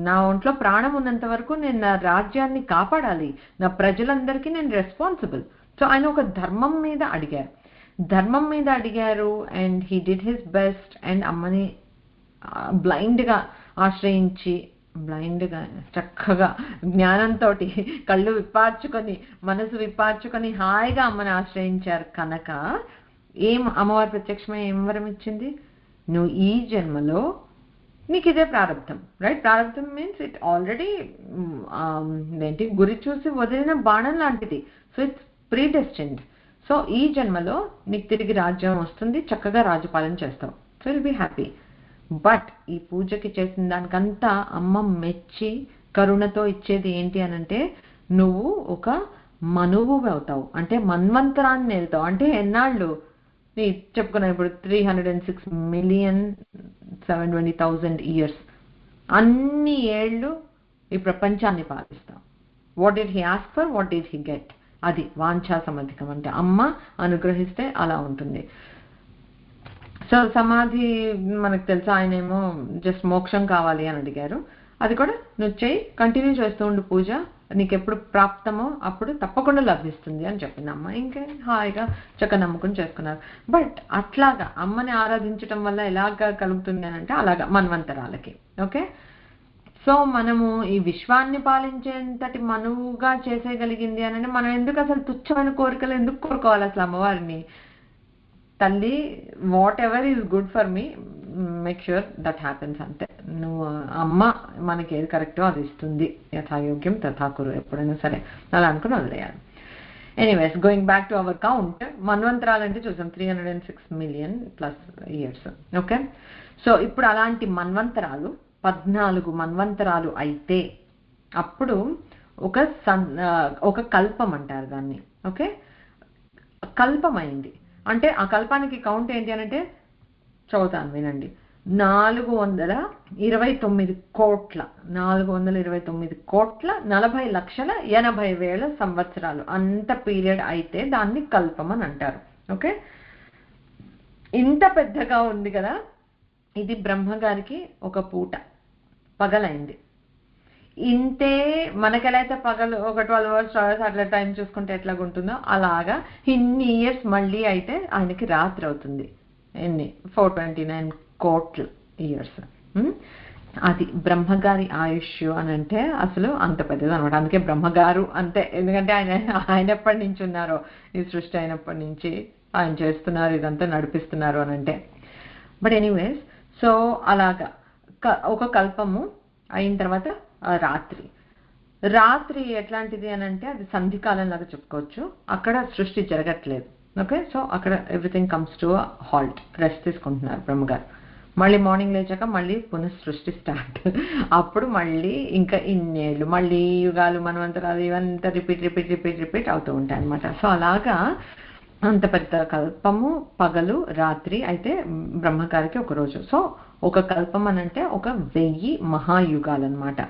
నా ఒంట్లో ప్రాణం ఉన్నంత వరకు నేను నా రాజ్యాన్ని కాపాడాలి, నా ప్రజలందరికీ నేను రెస్పాన్సిబుల్. సో ఆయన ఒక ధర్మం మీద అడిగారు and he did his best. And అమ్మని బ్లైండ్గా ఆశ్రయించి, బ్లైండ్గా చక్కగా జ్ఞానంతో కళ్ళు విప్పార్చుకొని మనసు విప్పార్చుకొని హాయిగా అమ్మని ఆశ్రయించారు కనుక అమ్మవారి ప్రత్యక్షమై ఏం వరం ఇచ్చింది? నువ్వు ఈ జన్మలో నీకు ఇదే ప్రారంభం, రైట్? ప్రారంభం మీన్స్ ఇట్ ఆల్రెడీ ఏంటి గురి చూసి వదిలిన బాణం లాంటిది. So it's ప్రీడెస్టిన్డ్. సో ఈ జన్మలో నీకు తిరిగి రాజ్యం వస్తుంది, చక్కగా రాజ్యపాలన చేస్తావు. So will be happy. But ఈ పూజకి చేసిన దానికంతా అమ్మ మెచ్చి కరుణతో ఇచ్చేది ఏంటి అనంటే నువ్వు ఒక మనువు అవుతావు, అంటే మన్వంతరాన్ని వెళ్తావు. అంటే ఎన్నాళ్ళు నీ చెప్పుకున్నా ఇప్పుడు 306,720,000 ఇయర్స్, అన్ని ఏళ్ళు ఈ ప్రపంచాన్ని పాలిస్తావు. What did he ask for, what did he get? అది వాంఛా సమధికం అంటే అమ్మ అనుగ్రహిస్తే అలా ఉంటుంది. సో సమాధి మనకు తెలుసు, ఆయన ఏమో జస్ట్ మోక్షం కావాలి అని అడిగారు. అది కూడా నువ్వు చేయి, కంటిన్యూ చేస్తూ ఉండు పూజ, నీకు ఎప్పుడు ప్రాప్తమో అప్పుడు తప్పకుండా లభిస్తుంది అని చెప్పింది అమ్మ. ఇంకా హాయిగా చక్కగా నమ్ముకుని చేసుకున్నారు. బట్ అట్లాగా అమ్మని ఆరాధించటం వల్ల ఎలాగా కలుగుతుంది అని అంటే అలాగా మన్వంతరాలకి. ఓకే, సో మనము ఈ విశ్వాన్ని పాలించేంతటి మనువుగా చేసేయగలిగింది అని అంటే మనం ఎందుకు అసలు తుచ్చమైన కోరికలు ఎందుకు కోరుకోవాలి అసలు అమ్మవారిని? తల్లి, what ever is good for me, make sure that happens. అంతే, నువ్వు అమ్మ మనకి ఏది కరెక్టో అది ఇస్తుంది, యథాయోగ్యం తథాకురు, ఎప్పుడైనా సరే అలా అనుకుని వదిలేయాలి. Anyways, going back to our count, మన్వంతరాలు అంటే చూసాం 306 million plus years. Okay, so ఇప్పుడు అలాంటి మన్వంతరాలు 14 మన్వంతరాలు అయితే అప్పుడు ఒక కల్పం అంటారు దాన్ని. ఓకే, కల్పమైంది అంటే ఆ కల్పానికి కౌంట్ ఏంటి అనంటే చదువుతాను వినండి, 429 కోట్ల 40,80,80,000 సంవత్సరాలు అంత పీరియడ్ అయితే దాన్ని కల్పం అని అంటారు. ఓకే, ఇంత పెద్దగా ఉంది కదా, ఇది బ్రహ్మగారికి ఒక పూట పగలైంది. ఇంతే మనకెలా అయితే పగలు ఒక 12 hours అట్లా టైం చూసుకుంటే ఎట్లాగుంటుందో అలాగా ఇన్ని ఇయర్స్ మళ్ళీ అయితే ఆయనకి రాత్రి అవుతుంది. ఎన్ని 429 కోట్ల ఇయర్స్. అది బ్రహ్మగారి ఆయుష్ అని అంటే అసలు అంత పెద్దది అనమాట. అందుకే బ్రహ్మగారు అంతే, ఎందుకంటే ఆయన ఎప్పటి నుంచి ఉన్నారో, ఈ సృష్టి అయినప్పటి నుంచి ఆయన చేస్తున్నారు, ఇదంతా నడిపిస్తున్నారు అని అంటే. బట్ ఎనీవేస్, సో అలాగా ఒక కల్పము అయిన తర్వాత రాత్రి ఎట్లాంటిది అని అంటే అది సంధికాలం లాగా చెప్పుకోవచ్చు. అక్కడ సృష్టి జరగట్లేదు. ఓకే, సో అక్కడ everything comes to halt, rest తీసుకుంటున్నారు బ్రహ్మగారు. మళ్ళీ మార్నింగ్ లేచాక మళ్ళీ పునఃసృష్టి స్టార్ట్. అప్పుడు మళ్ళీ ఇంకా ఇన్నేళ్ళు, మళ్ళీ యుగాలు, మన్వంతరాలు, ఇవంతా రిపీట్ అవుతూ ఉంటాయి అనమాట. సో అలాగా అంత పెద్ద కల్పము, పగలు రాత్రి అయితే బ్రహ్మగారికి ఒక రోజు. సో ఒక కల్పం అని అంటే ఒక 1000 మహాయుగాలు అనమాట.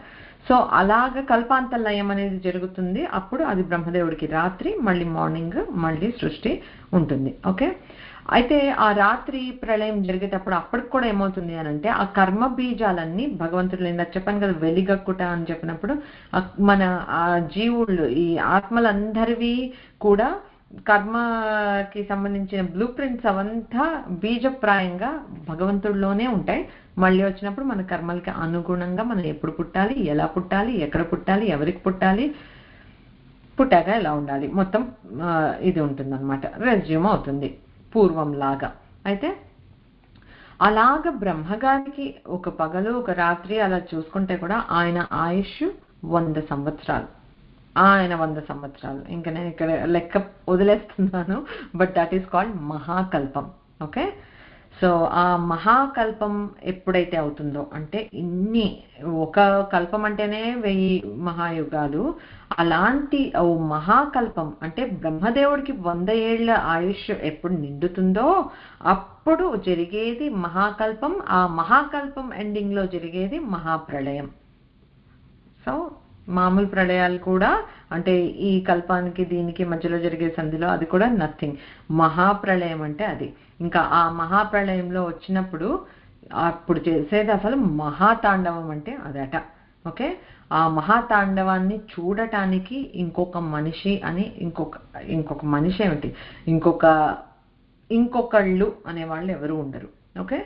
సో అలాగ కల్పాంత లయం అనేది జరుగుతుంది. అప్పుడు అది బ్రహ్మదేవుడికి రాత్రి, మళ్ళీ మార్నింగ్ మళ్ళీ సృష్టి ఉంటుంది. ఓకే, అయితే ఆ రాత్రి ప్రళయం జరిగేటప్పుడు అప్పటికి కూడా ఏమవుతుంది అని అంటే ఆ కర్మ బీజాలన్నీ భగవంతుడు ఇందాక చెప్పాను కదా, వెలిగక్కుట అని చెప్పినప్పుడు మన ఆ జీవుళ్ళు, ఈ ఆత్మలందరివి కూడా కర్మకి సంబంధించిన బ్లూ ప్రింట్స్ అవంతా బీజప్రాయంగా భగవంతుడిలోనే ఉంటాయి. మళ్ళీ వచ్చినప్పుడు మన కర్మలకి అనుగుణంగా మనం ఎప్పుడు పుట్టాలి, ఎలా పుట్టాలి, ఎక్కడ పుట్టాలి, ఎవరికి పుట్టాలి, పుట్టాక ఎలా ఉండాలి, మొత్తం ఇది ఉంటుందన్నమాట, రెజ్యూమ్ అవుతుంది పూర్వం లాగా. అయితే అలాగ బ్రహ్మగారికి ఒక పగలు ఒక రాత్రి అలా చూసుకుంటే కూడా ఆయన ఆయుష్ 100 సంవత్సరాలు. ఆయన 100 సంవత్సరాలు. ఇంకా నేను ఇక్కడ లెక్క వదిలేస్తున్నాను, బట్ దట్ ఈస్ కాల్డ్ మహాకల్పం. ఓకే, సో ఆ మహాకల్పం ఎప్పుడైతే అవుతుందో అంటే ఒక కల్పం అంటేనే 1000 మహాయుగాలు, అలాంటి ఓ మహాకల్పం అంటే బ్రహ్మదేవుడికి 100 ఏళ్ల ఆయుష్ ఎప్పుడు నిండుతుందో అప్పుడు జరిగేది మహాకల్పం. ఆ మహాకల్పం ఎండింగ్ లో జరిగేది మహాప్రళయం. సో మామూలు ప్రళయాలు కూడా అంటే ఈ కల్పానికి దీనికి మధ్యలో జరిగే సంధిలో అది కూడా నథింగ్. మహాప్రళయం అంటే అది. ఇంకా ఆ మహాప్రళయంలో వచ్చినప్పుడు అప్పుడు చేసేది అసలు మహాతాండవం అంటే అదట. ఓకే, ఆ మహాతాండవాన్ని చూడటానికి ఇంకొక మనిషి అని ఇంకొక మనిషి ఏమిటి, ఇంకొకళ్ళు అనేవాళ్ళు ఎవరు ఉండరు. ఓకే,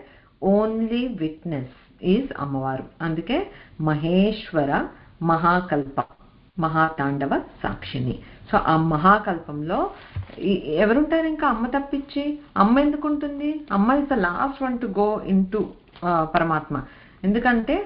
ఓన్లీ విట్నెస్ ఈజ్ అమ్మవారు. అందుకే మహేశ్వర మహాకల్ప, మహాతాండవ సాక్షిని. సో ఆ మహాకల్పంలో ఎవరుంటారు ఇంకా అమ్మ తప్పించి? అమ్మ ఎందుకు ఉంటుంది? అమ్మ is the last one to go in to పరమాత్మ. ఎందుకంటే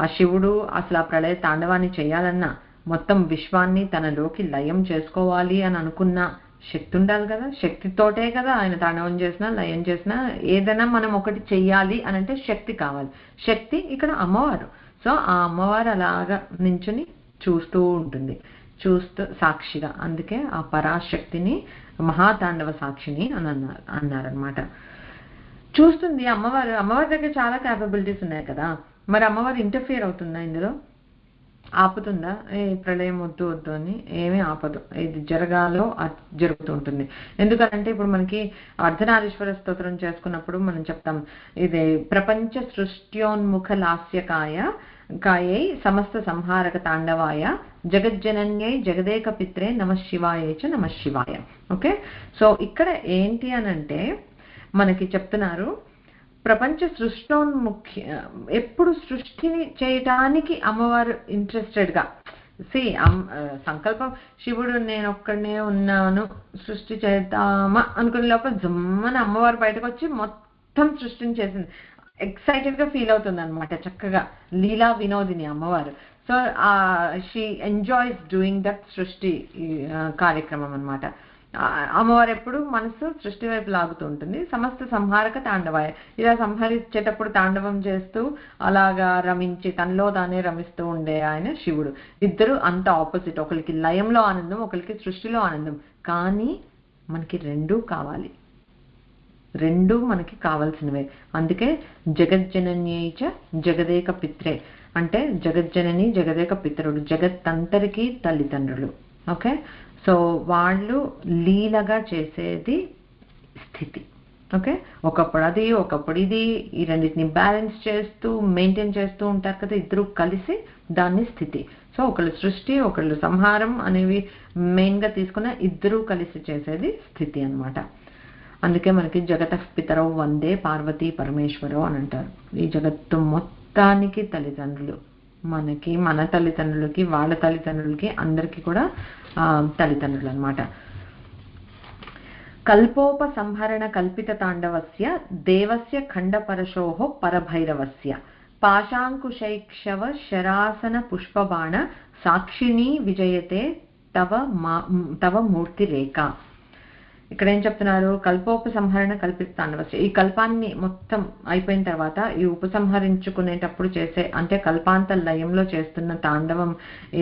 ఆ శివుడు అసలు ఆ ప్రళయ తాండవాన్ని చేయాలన్నా, మొత్తం విశ్వాన్ని తనలోకి లయం చేసుకోవాలి అని అనుకున్నా శక్తి ఉండాలి కదా, శక్తితోటే కదా ఆయన తాండవం చేసినా లయం చేసినా ఏదైనా మనం ఒకటి చెయ్యాలి అని అంటే శక్తి కావాలి. శక్తి ఇక్కడ అమ్మవారు. సో ఆ అమ్మవారు అలాగా నించుని చూస్తూ ఉంటుంది, చూస్తూ సాక్షిగా. అందుకే ఆ పరాశక్తిని మహాతాండవ సాక్షిని అని అన్నారనమాట. చూస్తుంది అమ్మవారు. అమ్మవారి దగ్గర చాలా క్యాపబిలిటీస్ ఉన్నాయి కదా, మరి అమ్మవారు ఇంటర్ఫియర్ అవుతుందా ఇందులో? ఆపుతుందా? ఏ ప్రళయం వద్దు వద్దు అని ఏమీ ఆపదు. ఇది జరగాలో అది జరుగుతూ ఉంటుంది. ఎందుకంటే ఇప్పుడు మనకి అర్ధనారీశ్వర స్తోత్రం చేసుకున్నప్పుడు మనం చెప్తాం, ఇది ప్రపంచ సృష్ట్యోన్ముఖ కాయై సమస్త సంహారక తాండవాయ జగజ్జనన్యై జగదేక పిత్రే నమః శివాయ చ నమః శివాయ. ఓకే, సో ఇక్కడ ఏంటి అనంటే మనకి చెప్తున్నారు, ప్రపంచ సృష్టోన్ముఖ్య, ఎప్పుడు సృష్టిని చేయటానికి అమ్మవారు ఇంట్రెస్టెడ్గా. సంకల్పం శివుడు నేను ఒక్కడనే ఉన్నాను సృష్టి చేద్దామా అనుకునే లోపల జమ్మని అమ్మవారు బయటకు వచ్చి మొత్తం సృష్టిని చేసింది. ఎక్సైటెడ్గా ఫీల్ అవుతుంది అనమాట, చక్కగా లీలా వినోదిని అమ్మవారు. So she enjoys doing that సృష్టి కార్యక్రమం అనమాట. అమ్మవారు ఎప్పుడు మనసు సృష్టి వైపు లాగుతూ ఉంటుంది. సమస్త సంహారక తాండవాయ, ఇలా సంహరించేటప్పుడు తాండవం చేస్తూ అలాగా రమించి తనలో తానే రమిస్తూ ఉండే ఆయన శివుడు. ఇద్దరు అంత ఆపోజిట్, ఒకరికి లయంలో ఆనందం, ఒకరికి సృష్టిలో ఆనందం. కానీ మనకి రెండూ కావాలి, రెండూ మనకి కావాల్సినవే. అందుకే జగజ్జనన్యైచ జగదేక పిత్రే అంటే జగజ్జనని జగదేక పితరుడు, జగత్తంతరికి తల్లిదండ్రులు. ఓకే, సో వాళ్ళు లీలగా చేసేది స్థితి. ఓకే, ఒకప్పుడు అది ఒకప్పుడు ఇది, ఈ రెండింటిని బ్యాలెన్స్ చేస్తూ మెయింటైన్ చేస్తూ ఉంటారు కదా ఇద్దరు కలిసి, దాన్ని స్థితి. సో ఒకళ్ళు సృష్టి ఒకళ్ళు సంహారం అనేవి మెయిన్గా తీసుకున్న ఇద్దరూ కలిసి చేసేది స్థితి అన్నమాట. అందుకే మనకి జగతః పితరౌ వందే పార్వతీ పరమేశ్వరో అని అంటారు. ఈ జగత్తు మొత్తానికి తల్లిదండ్రులు, మనకి మన తల్లిదండ్రులకి వాళ్ళ తల్లిదండ్రులకి అందరికీ కూడా తల్లిదండ్రులు అన్నమాట. కల్పోపసంహరణ కల్పిత తాండవస్య దేవస్య ఖండపరశోః పరభైరవస్య పాశాంకుశైక్షవ శరాసన పుష్పబాణ సాక్షిణీ విజయతే తవ మూర్తి రేఖ. ఇక్కడ ఏం చెప్తున్నారు? కల్పోపసంహరణ కల్పిత తాండవస్య, ఈ కల్పాన్ని మొత్తం అయిపోయిన తర్వాత ఈ ఉపసంహరించుకునేటప్పుడు చేసే, అంటే కల్పాంత లయంలో చేస్తున్న తాండవం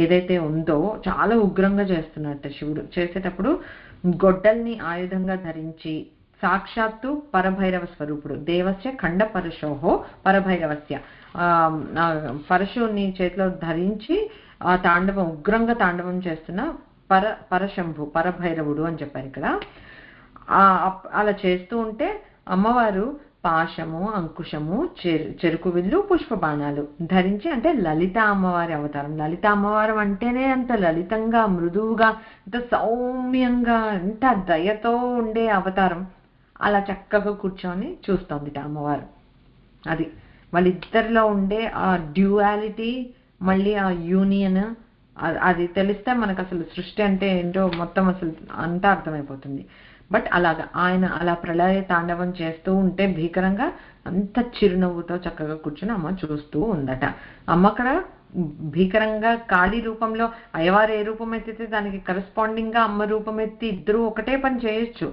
ఏదైతే ఉందో చాలా ఉగ్రంగా చేస్తున్నట్టు శివుడు. చేసేటప్పుడు గొడ్డల్ని ఆయుధంగా ధరించి సాక్షాత్తు పరభైరవ స్వరూపుడు, దేవస్య ఖండ పరశోహో పరభైరవస్య, పరశుని చేతిలో ధరించి ఆ తాండవం ఉగ్రంగా తాండవం చేస్తున్న పరశంభు పరభైరవుడు అని చెప్పారు ఇక్కడ. అలా చేస్తూ ఉంటే అమ్మవారు పాశము అంకుశము చెరుకు విల్లు పుష్పబాణాలు ధరించి, అంటే లలిత అమ్మవారి అవతారం. లలిత అమ్మవారు అంటేనే అంత లలితంగా మృదువుగా అంత సౌమ్యంగా అంత దయతో ఉండే అవతారం. అలా చక్కగా కూర్చొని చూస్తోంది అమ్మవారు. అది వాళ్ళిద్దరిలో ఉండే ఆ డ్యూయాలిటీ, మళ్ళీ ఆ యూనియన్, అది తెలిస్తే మనకు అసలు సృష్టి అంటే ఏంటో మొత్తం అసలు అంతా అర్థమైపోతుంది. బట్ అలాగా ఆయన అలా ప్రళయ తాండవం చేస్తూ ఉంటే భీకరంగా అంత చిరునవ్వుతో చక్కగా కూర్చొని అమ్మ చూస్తూ ఉందట. అమ్మ అక్కడ భీకరంగా కాళీ రూపంలో, అయ్యవారు ఏ రూపం ఎత్తితే దానికి కరెస్పాండింగ్ గా అమ్మ రూపం ఎత్తి ఇద్దరు ఒకటే పని చేయొచ్చు.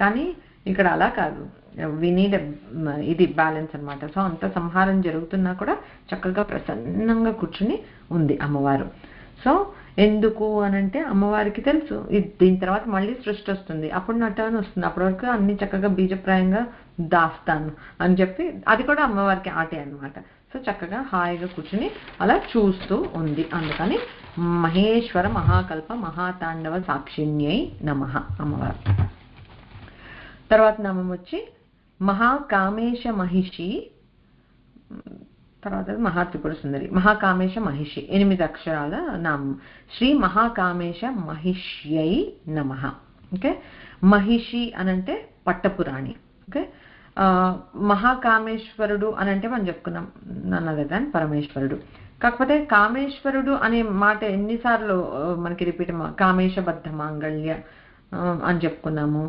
కానీ ఇక్కడ అలా కాదు, వి నీడ్ ఇది బ్యాలెన్స్ అనమాట. సో అంత సంహారం జరుగుతున్నా కూడా చక్కగా ప్రసన్నంగా కూర్చుని ఉంది అమ్మవారు. సో ఎందుకు అనంటే అమ్మవారికి తెలుసు దీని తర్వాత మళ్ళీ సృష్టి వస్తుంది, అప్పుడు నా టర్న్ వస్తుంది, అప్పటి వరకు అన్ని చక్కగా బీజప్రాయంగా దాస్తాను అని చెప్పి, అది కూడా అమ్మవారికి ఆటే అనమాట. సో చక్కగా హాయిగా కూర్చుని అలా చూస్తూ ఉంది. అందుకని మహేశ్వర మహాకల్ప మహాతాండవ సాక్షిణ్యై నమః అమ్మవారు. తర్వాత నామం వచ్చి మహాకామేశ మహిషి, తర్వాత మహాత్రిపుర సుందరి. మహాకామేశ మహిషి 8 అక్షరాల నామం. శ్రీ మహాకామేశ మహిష్యై నమః. ఓకే, మహిషి అనంటే పట్టపురాణి. ఓకే, మహాకామేశ్వరుడు అనంటే మనం చెప్పుకున్నాం నన్నదన్ పరమేశ్వరుడు. కాకపోతే కామేశ్వరుడు అనే మాట ఎన్నిసార్లు మనకి రిపీట్, కామేశబద్ధ మాంగళ్య అని చెప్పుకున్నాము,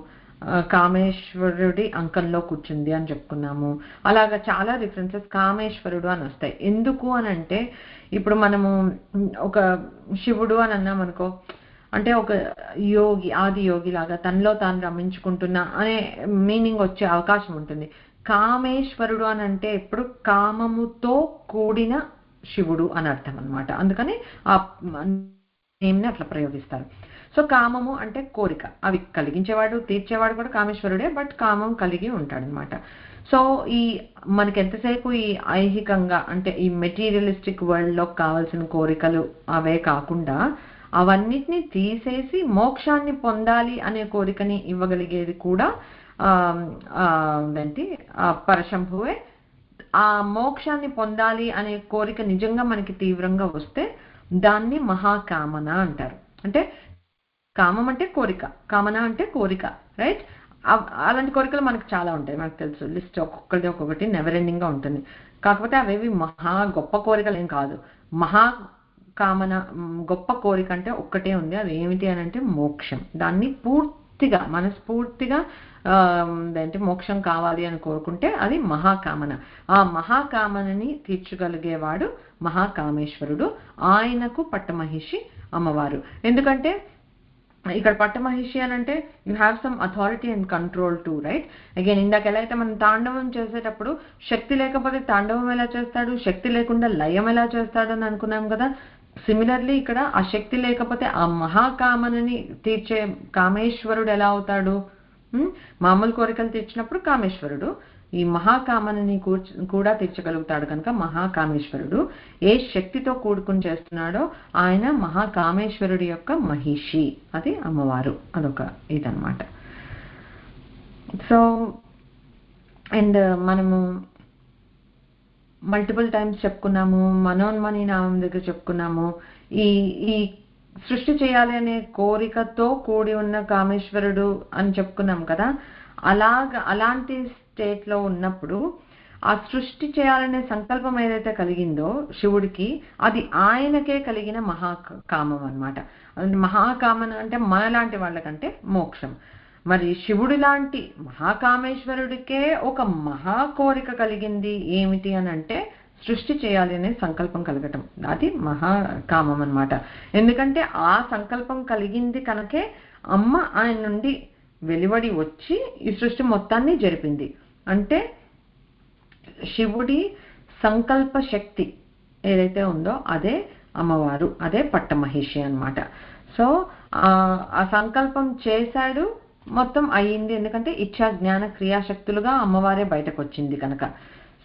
కామేశ్వరుడి అంకంలో కూర్చుంది అని చెప్పుకున్నాము. అలాగా చాలా రిఫరెన్సెస్ కామేశ్వరుడు అని వస్తాయి. ఎందుకు అని అంటే ఇప్పుడు మనము ఒక శివుడు అని అన్నాం అనుకో, అంటే ఒక యోగి, ఆది యోగి లాగా తనలో తాను రమించుకుంటున్నా అనే మీనింగ్ వచ్చే అవకాశం ఉంటుంది. కామేశ్వరుడు అని అంటే ఎప్పుడు కామముతో కూడిన శివుడు అని అర్థం అనమాట. అందుకని ఆ నేమ్ని అట్లా ప్రయోగిస్తారు. సో కామము అంటే కోరిక, అవి కలిగించేవాడు తీర్చేవాడు కూడా కామేశ్వరుడే, బట్ కామం కలిగి ఉంటాడనమాట. సో ఈ మనకి ఎంతసేపు ఈ ఐహికంగా అంటే ఈ మెటీరియలిస్టిక్ వరల్డ్లో కావాల్సిన కోరికలు అవే కాకుండా అవన్నిటిని తీసేసి మోక్షాన్ని పొందాలి అనే కోరికని ఇవ్వగలిగేది కూడా ఏంటి పరశంభువే. ఆ మోక్షాన్ని పొందాలి అనే కోరిక నిజంగా మనకి తీవ్రంగా వస్తే దాన్ని మహాకామన అంటారు. అంటే కామం అంటే కోరిక, కామన అంటే కోరిక, రైట్? అలాంటి కోరికలు మనకు చాలా ఉంటాయి, మనకు తెలుసు. లిస్ట్ ఒక్కొక్కటి ఒక్కొక్కటి నెవర్ ఎండింగ్ గా ఉంటుంది. కాకపోతే అవేవి మహా గొప్ప కోరికలు ఏం కాదు. మహా కామన గొప్ప కోరిక అంటే ఒక్కటే ఉంది, అది ఏమిటి అని అంటే మోక్షం. దాన్ని పూర్తిగా మనస్ఫూర్తిగా ఏంటి మోక్షం కావాలి అని కోరుకుంటే అది మహాకామన. ఆ మహాకామనని తీర్చగలిగేవాడు మహాకామేశ్వరుడు. ఆయనకు పట్టమహిషి అమ్మవారు. ఎందుకంటే ఇక్కడ పట్టమహిషి అని అంటే you have some authority and control to, right? Again ఇందాక ఎలా అయితే మనం తాండవం చేసేటప్పుడు శక్తి లేకపోతే తాండవం ఎలా చేస్తాడు, శక్తి లేకుండా లయం ఎలా చేస్తాడు అని అనుకున్నాం కదా. సిమిలర్లీ ఇక్కడ ఆ శక్తి లేకపోతే ఆ మహాకామనని తీర్చే కామేశ్వరుడు ఎలా అవుతాడు? మామూలు కోరికలు తీర్చినప్పుడు కామేశ్వరుడు, ఈ మహాకామనని కూడా తీర్చగలుగుతాడు కనుక మహాకామేశ్వరుడు. ఏ శక్తితో కూడుకుని చేస్తున్నాడో ఆయన మహాకామేశ్వరుడి యొక్క మహిషి, అది అమ్మవారు. అదొక ఇదన్నమాట. సో అండ్ మనము మల్టిపుల్ టైమ్స్ చెప్పుకున్నాము, మనోన్మణి నామం దగ్గర చెప్పుకున్నాము. ఈ సృష్టి చేయాలి అనే కోరికతో కూడి ఉన్న కామేశ్వరుడు అని చెప్పుకున్నాం కదా. అలాంటి స్టేట్ లో ఉన్నప్పుడు ఆ సృష్టి చేయాలనే సంకల్పం ఏదైతే కలిగిందో శివుడికి, అది ఆయనకే కలిగిన మహాకామం అన్నమాట. మహాకామన అంటే మనలాంటి వాళ్ళకంటే మోక్షం. మరి శివుడి లాంటి మహాకామేశ్వరుడికే ఒక మహా కోరిక కలిగింది ఏమిటి అని అంటే సృష్టి చేయాలి అనే సంకల్పం కలగటం, అది మహాకామం అన్నమాట. ఎందుకంటే ఆ సంకల్పం కలిగింది కనుకే అమ్మ ఆయన నుండి వెలువడి వచ్చి ఈ సృష్టి మొత్తాన్ని జరిపింది. అంటే శివుడి సంకల్ప శక్తి ఏదైతే ఉందో అదే అమ్మవారు, అదే పట్టమహిషి అన్నమాట. సో ఆ సంకల్పం చేశాడు, మొత్తం అయ్యింది. ఎందుకంటే ఇచ్చా జ్ఞాన క్రియాశక్తులుగా అమ్మవారే బయటకు వచ్చింది కనుక.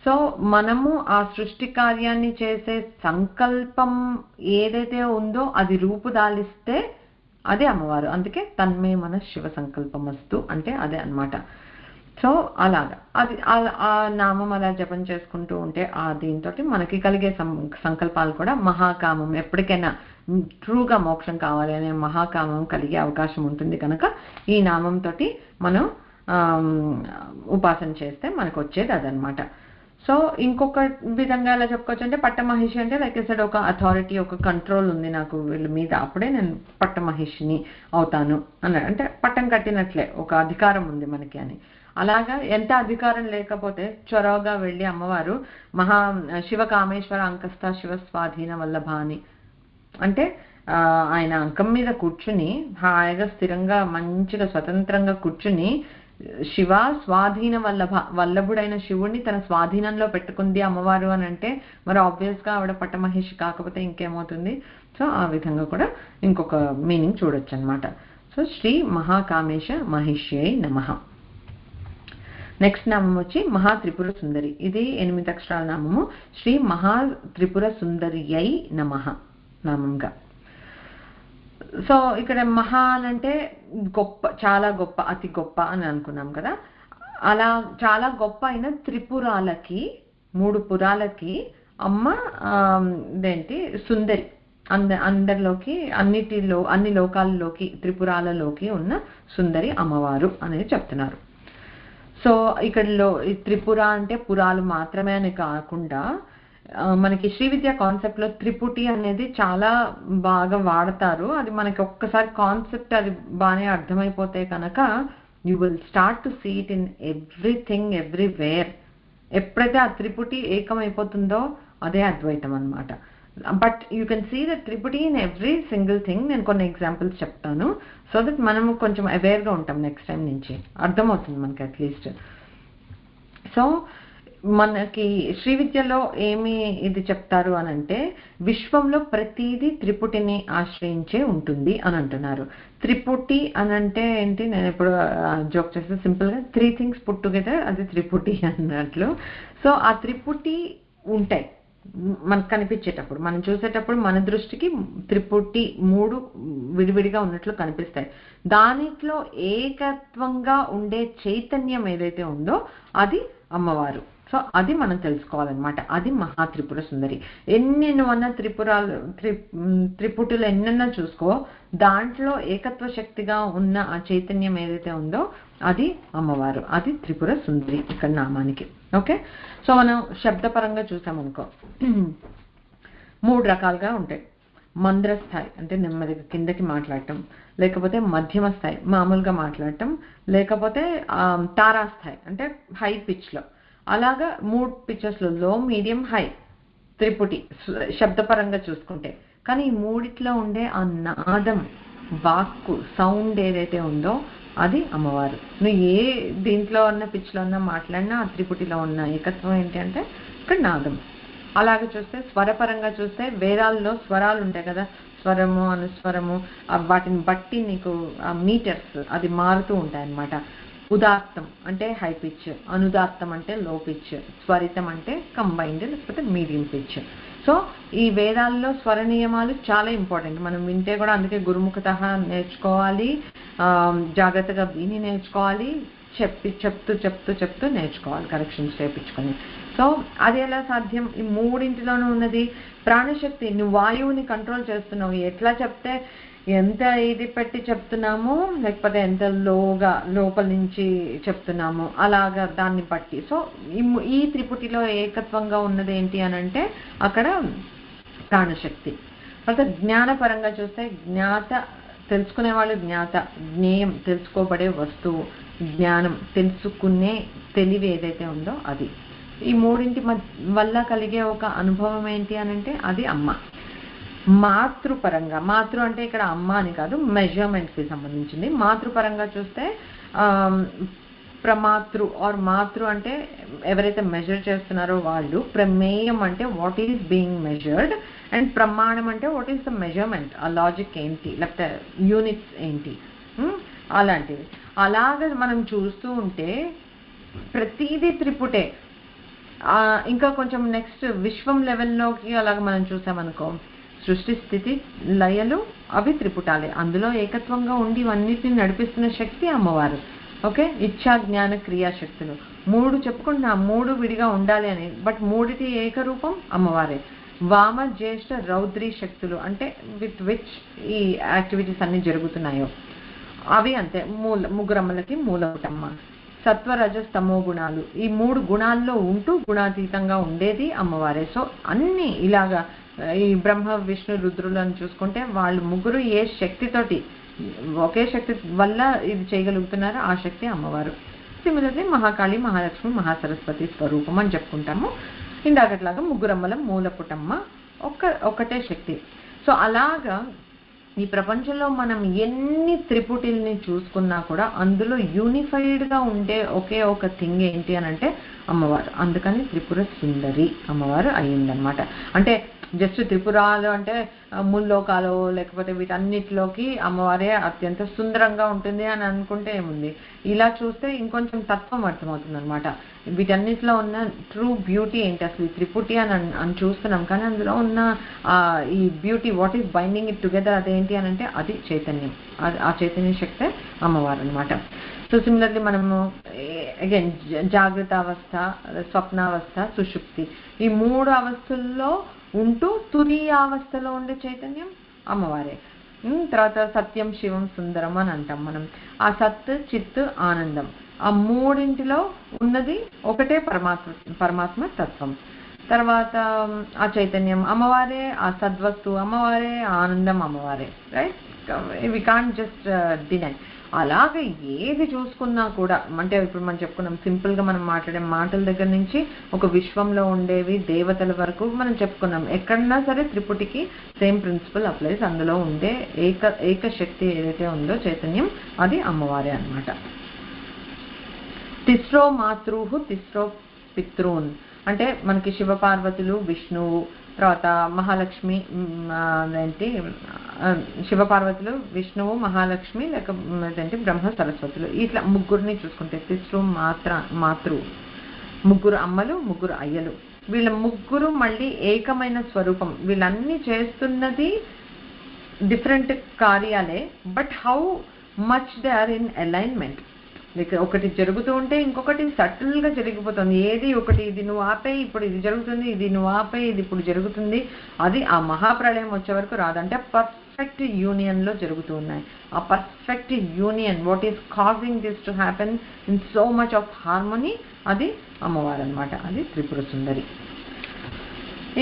సో మనము ఆ సృష్టి కార్యాన్ని చేసే సంకల్పం ఏదైతే ఉందో అది రూపుదాలిస్తే అదే అమ్మవారు. అందుకే తన్మే మన శివ సంకల్పమస్తు అంటే అదే అన్నమాట. సో అలాగా అది ఆ నామం అలా జపం చేసుకుంటూ ఉంటే ఆ దీంతో మనకి కలిగే సంకల్పాలు కూడా మహాకామం, ఎప్పటికైనా ట్రూగా మోక్షం కావాలి అనే మహాకామం కలిగే అవకాశం ఉంటుంది కనుక ఈ నామంతో మనం ఉపాసన చేస్తే మనకు వచ్చేది అదనమాట. సో ఇంకొక విధంగా ఎలా చెప్పుకోవచ్చు అంటే పట్టమహిషి అంటే లైక్ ఐ సెడ్ ఒక అథారిటీ, ఒక కంట్రోల్ ఉంది నాకు వీళ్ళ మీద, అప్పుడే నేను పట్టమహిషిని అవుతాను అన్నాడు. అంటే పట్టం కట్టినట్లే ఒక అధికారం ఉంది మనకి అని. అలాగా ఎంత అధికారం లేకపోతే చొరవగా వెళ్ళి అమ్మవారు శివ కామేశ్వర అంకస్థ శివ స్వాధీన వల్లభ అని అంటే ఆయన అంకం మీద కూర్చుని హాయిగా స్థిరంగా మంచిగా స్వతంత్రంగా కూర్చుని శివ స్వాధీన వల్లభుడైన శివుడిని తన స్వాధీనంలో పెట్టుకుంది అమ్మవారు అని అంటే మరి ఆబ్వియస్ గా ఆవిడ పట్టమహిషి కాకపోతే ఇంకేమవుతుంది. సో ఆ విధంగా కూడా ఇంకొక మీనింగ్ చూడొచ్చు అనమాట. సో శ్రీ మహాకామేశ మహిష్యై నమః. నెక్స్ట్ నామం వచ్చి మహాత్రిపుర సుందరి. ఇది 8 అక్షరాల నామము. శ్రీ మహాత్రిపుర సుందరియై నమః నామంగా. సో ఇక్కడ మహా అంటే గొప్ప, చాలా గొప్ప, అతి గొప్ప అని అనుకున్నాం కదా. అలా చాలా గొప్ప అయిన త్రిపురాలకి, 3 పురాలకి అమ్మ ఇదేంటి సుందరి. అందరిలోకి అన్ని లోకాలలోకి త్రిపురాలలోకి ఉన్న సుందరి అమ్మవారు అనేది చెప్తున్నారు. సో ఇక్కడ త్రిపుర అంటే పురాలు మాత్రమే అని కాకుండా మనకి శ్రీ విద్యా కాన్సెప్ట్ లో త్రిపుటి అనేది చాలా బాగా వాడతారు. అది మనకి ఒక్కసారి కాన్సెప్ట్ అది బాగానే అర్థమైపోతే కనుక you will start to see it in everything everywhere. ఎప్పుడైతే ఆ త్రిపుటి ఏకమైపోతుందో అదే అద్వైతం అన్నమాట. But you can see the త్రిపుటి ఇన్ ఎవ్రీ సింగిల్ థింగ్. నేను కొన్ని ఎగ్జాంపుల్స్ చెప్తాను సో దట్ మనము కొంచెం అవేర్గా ఉంటాం నెక్స్ట్ టైం నుంచి, అర్థమవుతుంది మనకి అట్లీస్ట్. సో మనకి శ్రీ విద్యలో ఏమి ఇది చెప్తారు అని అంటే, విశ్వంలో ప్రతిదీ త్రిపుటిని ఆశ్రయించే ఉంటుంది అని అంటున్నారు. త్రిపుటి అని అంటే ఏంటి, నేను ఇప్పుడు జోక్ చేస్తే సింపుల్గా 3 things పుట్ టుగెదర్, అది త్రిపుటి అన్నట్లు. సో ఆ త్రిపుటి ఉంటాయి మనకు కనిపించేటప్పుడు, మనం చూసేటప్పుడు మన దృష్టికి త్రిపుటి 3 విడివిడిగా ఉన్నట్లు కనిపిస్తాయి. దానిట్లో ఏకత్వంగా ఉండే చైతన్యం ఏదైతే ఉందో అది అమ్మవారు. సో అది మనం తెలుసుకోవాలన్నమాట. అది మహాత్రిపుర సుందరి. ఎన్ని నువ్వన్న త్రిపుటులు ఎన్నన్నా చూసుకో, దాంట్లో ఏకత్వ శక్తిగా ఉన్న ఆ చైతన్యం ఏదైతే ఉందో అది అమ్మవారు, అది త్రిపుర సుందరి ఇక్కడ నామానికి. ఓకే, సో మనం శబ్దపరంగా చూసామనుకో 3 రకాలుగా ఉంటాయి. మంద్ర స్థాయి అంటే నెమ్మదిగా కిందకి మాట్లాడటం, లేకపోతే మధ్యమ స్థాయి మామూలుగా మాట్లాడటం, లేకపోతే తారాస్థాయి అంటే హై పిచ్లో. అలాగా 3 పిచ్చెస్లో లో, మీడియం, హై త్రిపుటి శబ్దపరంగా చూసుకుంటే. కానీ ఈ మూడిట్లో ఉండే ఆ నాదం, వాక్కు, సౌండ్ ఏదైతే ఉందో అది అమ్మవారు. నువ్వు ఏ దీంట్లో ఉన్న పిచ్లో ఉన్న మాట్లాడినా ఆ త్రిపుటిలో ఉన్న ఏకత్వం ఏంటి అంటే ఇక్కడ నాదం. అలాగే చూస్తే స్వరపరంగా చూస్తే వేదాల్లో స్వరాలు ఉంటాయి కదా, స్వరము, అనుస్వరము, వాటిని బట్టి నీకు ఆ మీటర్స్ అది మారుతూ ఉంటాయి అన్నమాట. ఉదాత్తం అంటే హై పిచ్, అనుదాత్తం అంటే లో పిచ్, స్వరితం అంటే కంబైన్డ్ లేకపోతే మీడియం పిచ్. సో ఈ వేదాల్లో స్వర నియమాలు చాలా ఇంపార్టెంట్. మనం వింటే కూడా అందుకే గురుముఖత నేర్చుకోవాలి, జాగ్రత్తగా విని నేర్చుకోవాలి, చెప్తూ నేర్చుకోవాలి, కరెక్షన్స్ చేయించుకొని. సో అది ఎలా సాధ్యం? ఈ మూడింటిలోనూ ఉన్నది ప్రాణశక్తి. నువ్వు వాయువుని కంట్రోల్ చేస్తున్నావు, ఎట్లా చెప్తే ఎంత ఇది పెట్టి చెప్తున్నామో లేకపోతే ఎంత లోగా లోపల నుంచి చెప్తున్నామో అలాగా దాన్ని బట్టి. సో ఈ త్రిపుటిలో ఏకత్వంగా ఉన్నది ఏంటి అని అంటే అక్కడ ప్రాణశక్తి. తర్వాత జ్ఞానపరంగా చూస్తే జ్ఞాత, తెలుసుకునేవాళ్ళు జ్ఞాత, జ్ఞేయం తెలుసుకోబడే వస్తువు, జ్ఞానం తెలుసుకునే తెలివి ఏదైతే ఉందో అది. ఈ మూడింటి వల్ల కలిగే ఒక అనుభవం ఏంటి అని అంటే అది అమ్మ. మాతృపరంగా, మాతృ అంటే ఇక్కడ అమ్మ అని కాదు, మెజర్మెంట్స్కి సంబంధించింది. మాతృపరంగా చూస్తే ప్రమాతృ ఆర్ మాతృ అంటే ఎవరైతే మెజర్ చేస్తున్నారో వాళ్ళు, ప్రమేయం అంటే what is being measured, and ప్రమాణం అంటే వాట్ ఈస్ ద మెజర్మెంట్, ఆ లాజిక్ ఏంటి లేకపోతే యూనిట్స్ ఏంటి, అలాంటివి. అలాగ మనం చూస్తూ ఉంటే ప్రతిదీ త్రిపుటే. ఇంకా కొంచెం నెక్స్ట్ విశ్వం లెవెల్లోకి అలాగ మనం చూసామనుకో, సృష్టి స్థితి లయలు అవి త్రిపుటాలే. అందులో ఏకత్వంగా ఉండి ఇవన్నిటిని నడిపిస్తున్న శక్తి అమ్మవారు. ఓకే, ఇచ్ఛా జ్ఞాన క్రియాశక్తులు 3 చెప్పుకుంటున్నా, 3 విడిగా ఉండాలి అని, బట్ మూడిటి ఏకరూపం అమ్మవారే. వామ, జ్యేష్ఠ, రౌద్రీ శక్తులు అంటే విత్ విచ్ ఈ యాక్టివిటీస్ అన్ని జరుగుతున్నాయో అవి అంతే. ముగ్గురమ్మలకి మూలపుటమ్మ. సత్వ, రజస్, తమో గుణాలు, ఈ 3 గుణాల్లో ఉంటూ గుణాతీతంగా ఉండేది అమ్మవారే. సో అన్ని ఇలాగా ఈ బ్రహ్మ, విష్ణు, రుద్రులను చూసుకుంటే వాళ్ళు ముగ్గురు ఏ శక్తితోటి, ఒకే శక్తి వల్ల ఇది చేయగలుగుతున్నారో ఆ శక్తి అమ్మవారు. సిమిలర్లీ మహాకాళి, మహాలక్ష్మి, మహాసరస్వతి స్వరూపం అని చెప్పుకుంటాము. ఇందాకట్లాగా ముగ్గురమ్మల మూలపుటమ్మ ఒకటే శక్తి. సో అలాగా ఈ ప్రపంచంలో మనం ఎన్ని త్రిపుటిల్ని చూసుకున్నా కూడా అందులో యూనిఫైడ్గా ఉండే ఒకే ఒక థింగ్ ఏంటి అని అంటే అమ్మవారు. అందుకని త్రిపుర సుందరి అమ్మవారు అయ్యిందనమాట. అంటే జస్ట్ త్రిపురాలు అంటే ముల్లోకాలు లేకపోతే వీటన్నిటిలోకి అమ్మవారే అత్యంత సుందరంగా ఉంటుంది అని అనుకుంటే ఏముంది, ఇలా చూస్తే ఇంకొంచెం తత్వం అర్థమవుతుంది అనమాట. వీటన్నిటిలో ఉన్న ట్రూ బ్యూటీ ఏంటి, అసలు త్రిపుటి అని చూస్తున్నాం కానీ అందులో ఉన్న ఈ beauty, what is binding it together, అదేంటి అని అంటే అది చైతన్యం. ఆ చైతన్య శక్తే అమ్మవారు అనమాట. సో సిమిలర్లీ మనము అగైన్ జాగ్రత్త అవస్థ, స్వప్నావస్థ, సుషుప్తి, ఈ 3 అవస్థల్లో ఉంటూ తురీయావస్థలో ఉండే చైతన్యం అమ్మవారే. తర్వాత సత్యం, శివం, సుందరం అని అంటాం మనం. ఆ సత్, చిత్, ఆనందం, ఆ మూడింటిలో ఉన్నది ఒకటే పరమాత్మ తత్వం. తర్వాత ఆ చైతన్యం అమ్మవారే, ఆ సద్వస్తు అమ్మవారే, ఆనందం అమ్మవారే, right? We can't just deny. అలాగే ఏది చూసుకున్నా కూడా, అంటే ఇప్పుడు మనం చెప్పుకున్నాం సింపుల్గా మనం మాట్లాడే మాటల దగ్గర నుంచి ఒక విశ్వంలో ఉండేవి దేవతల వరకు మనం చెప్పుకున్నాం. ఎక్కడన్నా సరే త్రిపుటికి సేమ్ ప్రిన్సిపల్ అప్లైస్. అందులో ఉండే ఏకశక్తి ఏదైతే ఉందో చైతన్యం, అది అమ్మవారే అన్నమాట. తిస్రో మాతృహు తిస్రో పితృన్ అంటే మనకి శివపార్వతులు, విష్ణువు, తర్వాత మహాలక్ష్మి, ఏంటి శివపార్వతులు, విష్ణువు, మహాలక్ష్మి, లేక ఏంటి బ్రహ్మ సరస్వతులు, ఇట్లా ముగ్గురిని చూసుకుంటే తిస్రు మాతృ, ముగ్గురు అమ్మలు, ముగ్గురు అయ్యలు. వీళ్ళ ముగ్గురు మళ్ళీ ఏకమైన స్వరూపం. వీళ్ళన్నీ చేస్తున్నది డిఫరెంట్ కార్యాలే, but how much they are in alignment. Like ఒకటి జరుగుతూ ఉంటే ఇంకొకటి సటిల్గా జరిగిపోతుంది. ఏది ఒకటి ఇది నువ్వు ఆపే, ఇప్పుడు ఇది జరుగుతుంది, ఇది నువ్వు ఆపే, ఇది ఇప్పుడు జరుగుతుంది. అది ఆ మహాప్రళయం వచ్చే వరకు రాదు. అంటే పర్ఫెక్ట్ యూనియన్లో జరుగుతూ ఉన్నాయి. ఆ perfect union, what is causing this to happen in so much of harmony, అది అమ్మవారు అనమాట. అది త్రిపుర సుందరి.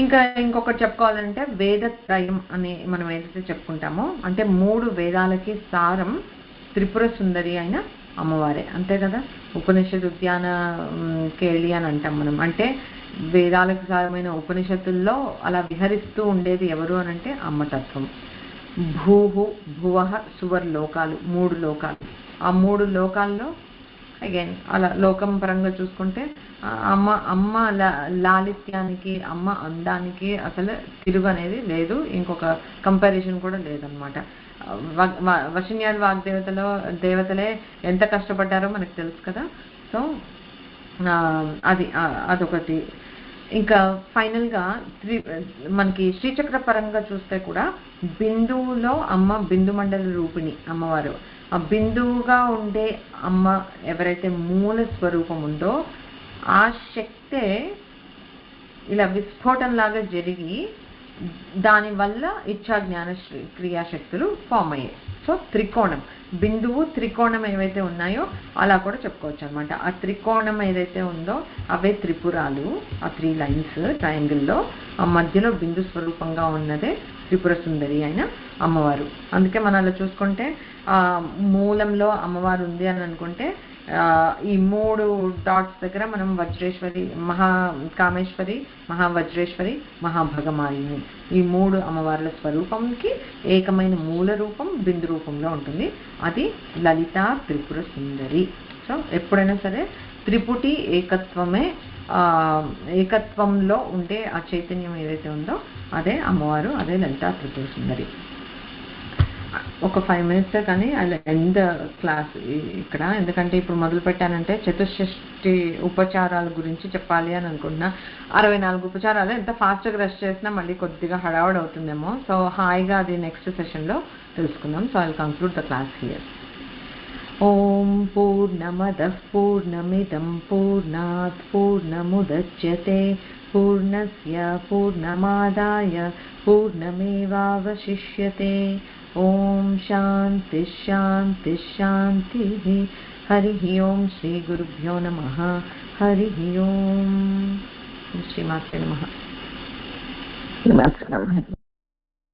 ఇంకా ఇంకొకటి చెప్పుకోవాలంటే వేదత్రయం అని మనం ఏదైతే చెప్పుకుంటామో, అంటే 3 వేదాలకి సారం త్రిపుర సుందరి అయిన అమ్మవారే, అంతే కదా. ఉపనిషత్ ఉద్యాన కేళి అని అంటాం మనం. అంటే వేదాలకు సారమైన ఉపనిషత్తుల్లో అలా విహరిస్తూ ఉండేది ఎవరు అని అంటే అమ్మతత్వం. భూహు భువః సువర్ లోకాలు, 3 లోకాలు. ఆ 3 లోకాల్లో అగైన్ అలా లోకం పరంగా చూసుకుంటే అమ్మ లాలిత్యానికి, అమ్మ అందానికి అసలు తిరుగు అనేది లేదు. ఇంకొక కంపారిజన్ కూడా లేదనమాట. వశిన్యాది దేవతలే ఎంత కష్టపడ్డారో మనకు తెలుసు కదా. సో అదొకటి. ఇంకా ఫైనల్గా మనకి శ్రీచక్ర పరంగా చూస్తే కూడా బిందువులో అమ్మ బిందు మండల రూపిణి అమ్మవారు. ఆ బిందువుగా ఉండే అమ్మ ఎవరైతే మూల స్వరూపం ఉందో, ఆ శక్తే ఇలా విస్ఫోటంలాగా జరిగి దానివల్ల ఇచ్చా జ్ఞాన క్రియాశక్తులు ఫామ్ అయ్యాయి. సో త్రికోణం, బిందువు త్రికోణం ఏవైతే ఉన్నాయో అలా కూడా చెప్పుకోవచ్చు అనమాట. ఆ త్రికోణం ఏదైతే ఉందో అవే త్రిపురాలు. ఆ 3 లైన్స్ ట్రయాంగిల్లో ఆ మధ్యలో బిందు స్వరూపంగా ఉన్నదే త్రిపుర సుందరి అయిన అమ్మవారు. అందుకే మనం అలా చూసుకుంటే మూలంలో అమ్మవారు ఉంది అని అనుకుంటే ఈ 3 డాట్స్ దగ్గర మనం వజ్రేశ్వరి, మహాకామేశ్వరి, మహావజ్రేశ్వరి, మహాభగమాలిని, ఈ 3 అమ్మవార్ల స్వరూపంకి ఏకమైన మూల రూపం బిందు రూపంలో ఉంటుంది. అది లలిత త్రిపుర సుందరి. సో ఎప్పుడైనా సరే త్రిపుటి ఏకత్వమే, ఏకత్వంలో ఉండే ఆ చైతన్యం ఏదైతే ఉందో అదే అమ్మవారు, అదే లలిత త్రిపుర సుందరి. ఒక 5 minutes కానీ అలా ఎండ్ క్లాస్ ఇక్కడ. ఎందుకంటే ఇప్పుడు మొదలు పెట్టానంటే చతుషష్ఠి ఉపచారాల గురించి చెప్పాలి అని అనుకుంటున్నా. 64 ఉపచారాలు ఎంత ఫాస్ట్గా రష్ చేసినా మళ్ళీ కొద్దిగా హడావుడి అవుతుందేమో. సో హాయిగా అది నెక్స్ట్ సెషన్లో తెలుసుకుందాం. So I will conclude the class here. ఓం పూర్ణమదః పూర్ణమిదం పూర్ణాత్ పూర్ణముదచ్యతే పూర్ణస్య పూర్ణమాదాయ పూర్ణమేవావశిష్యతే. ఓం శాంతి శాంతి శాంతి. హరి ఓం. శ్రీ గురుభ్యో నమః. హరి ఓం. శ్రీమాత్రే నమః.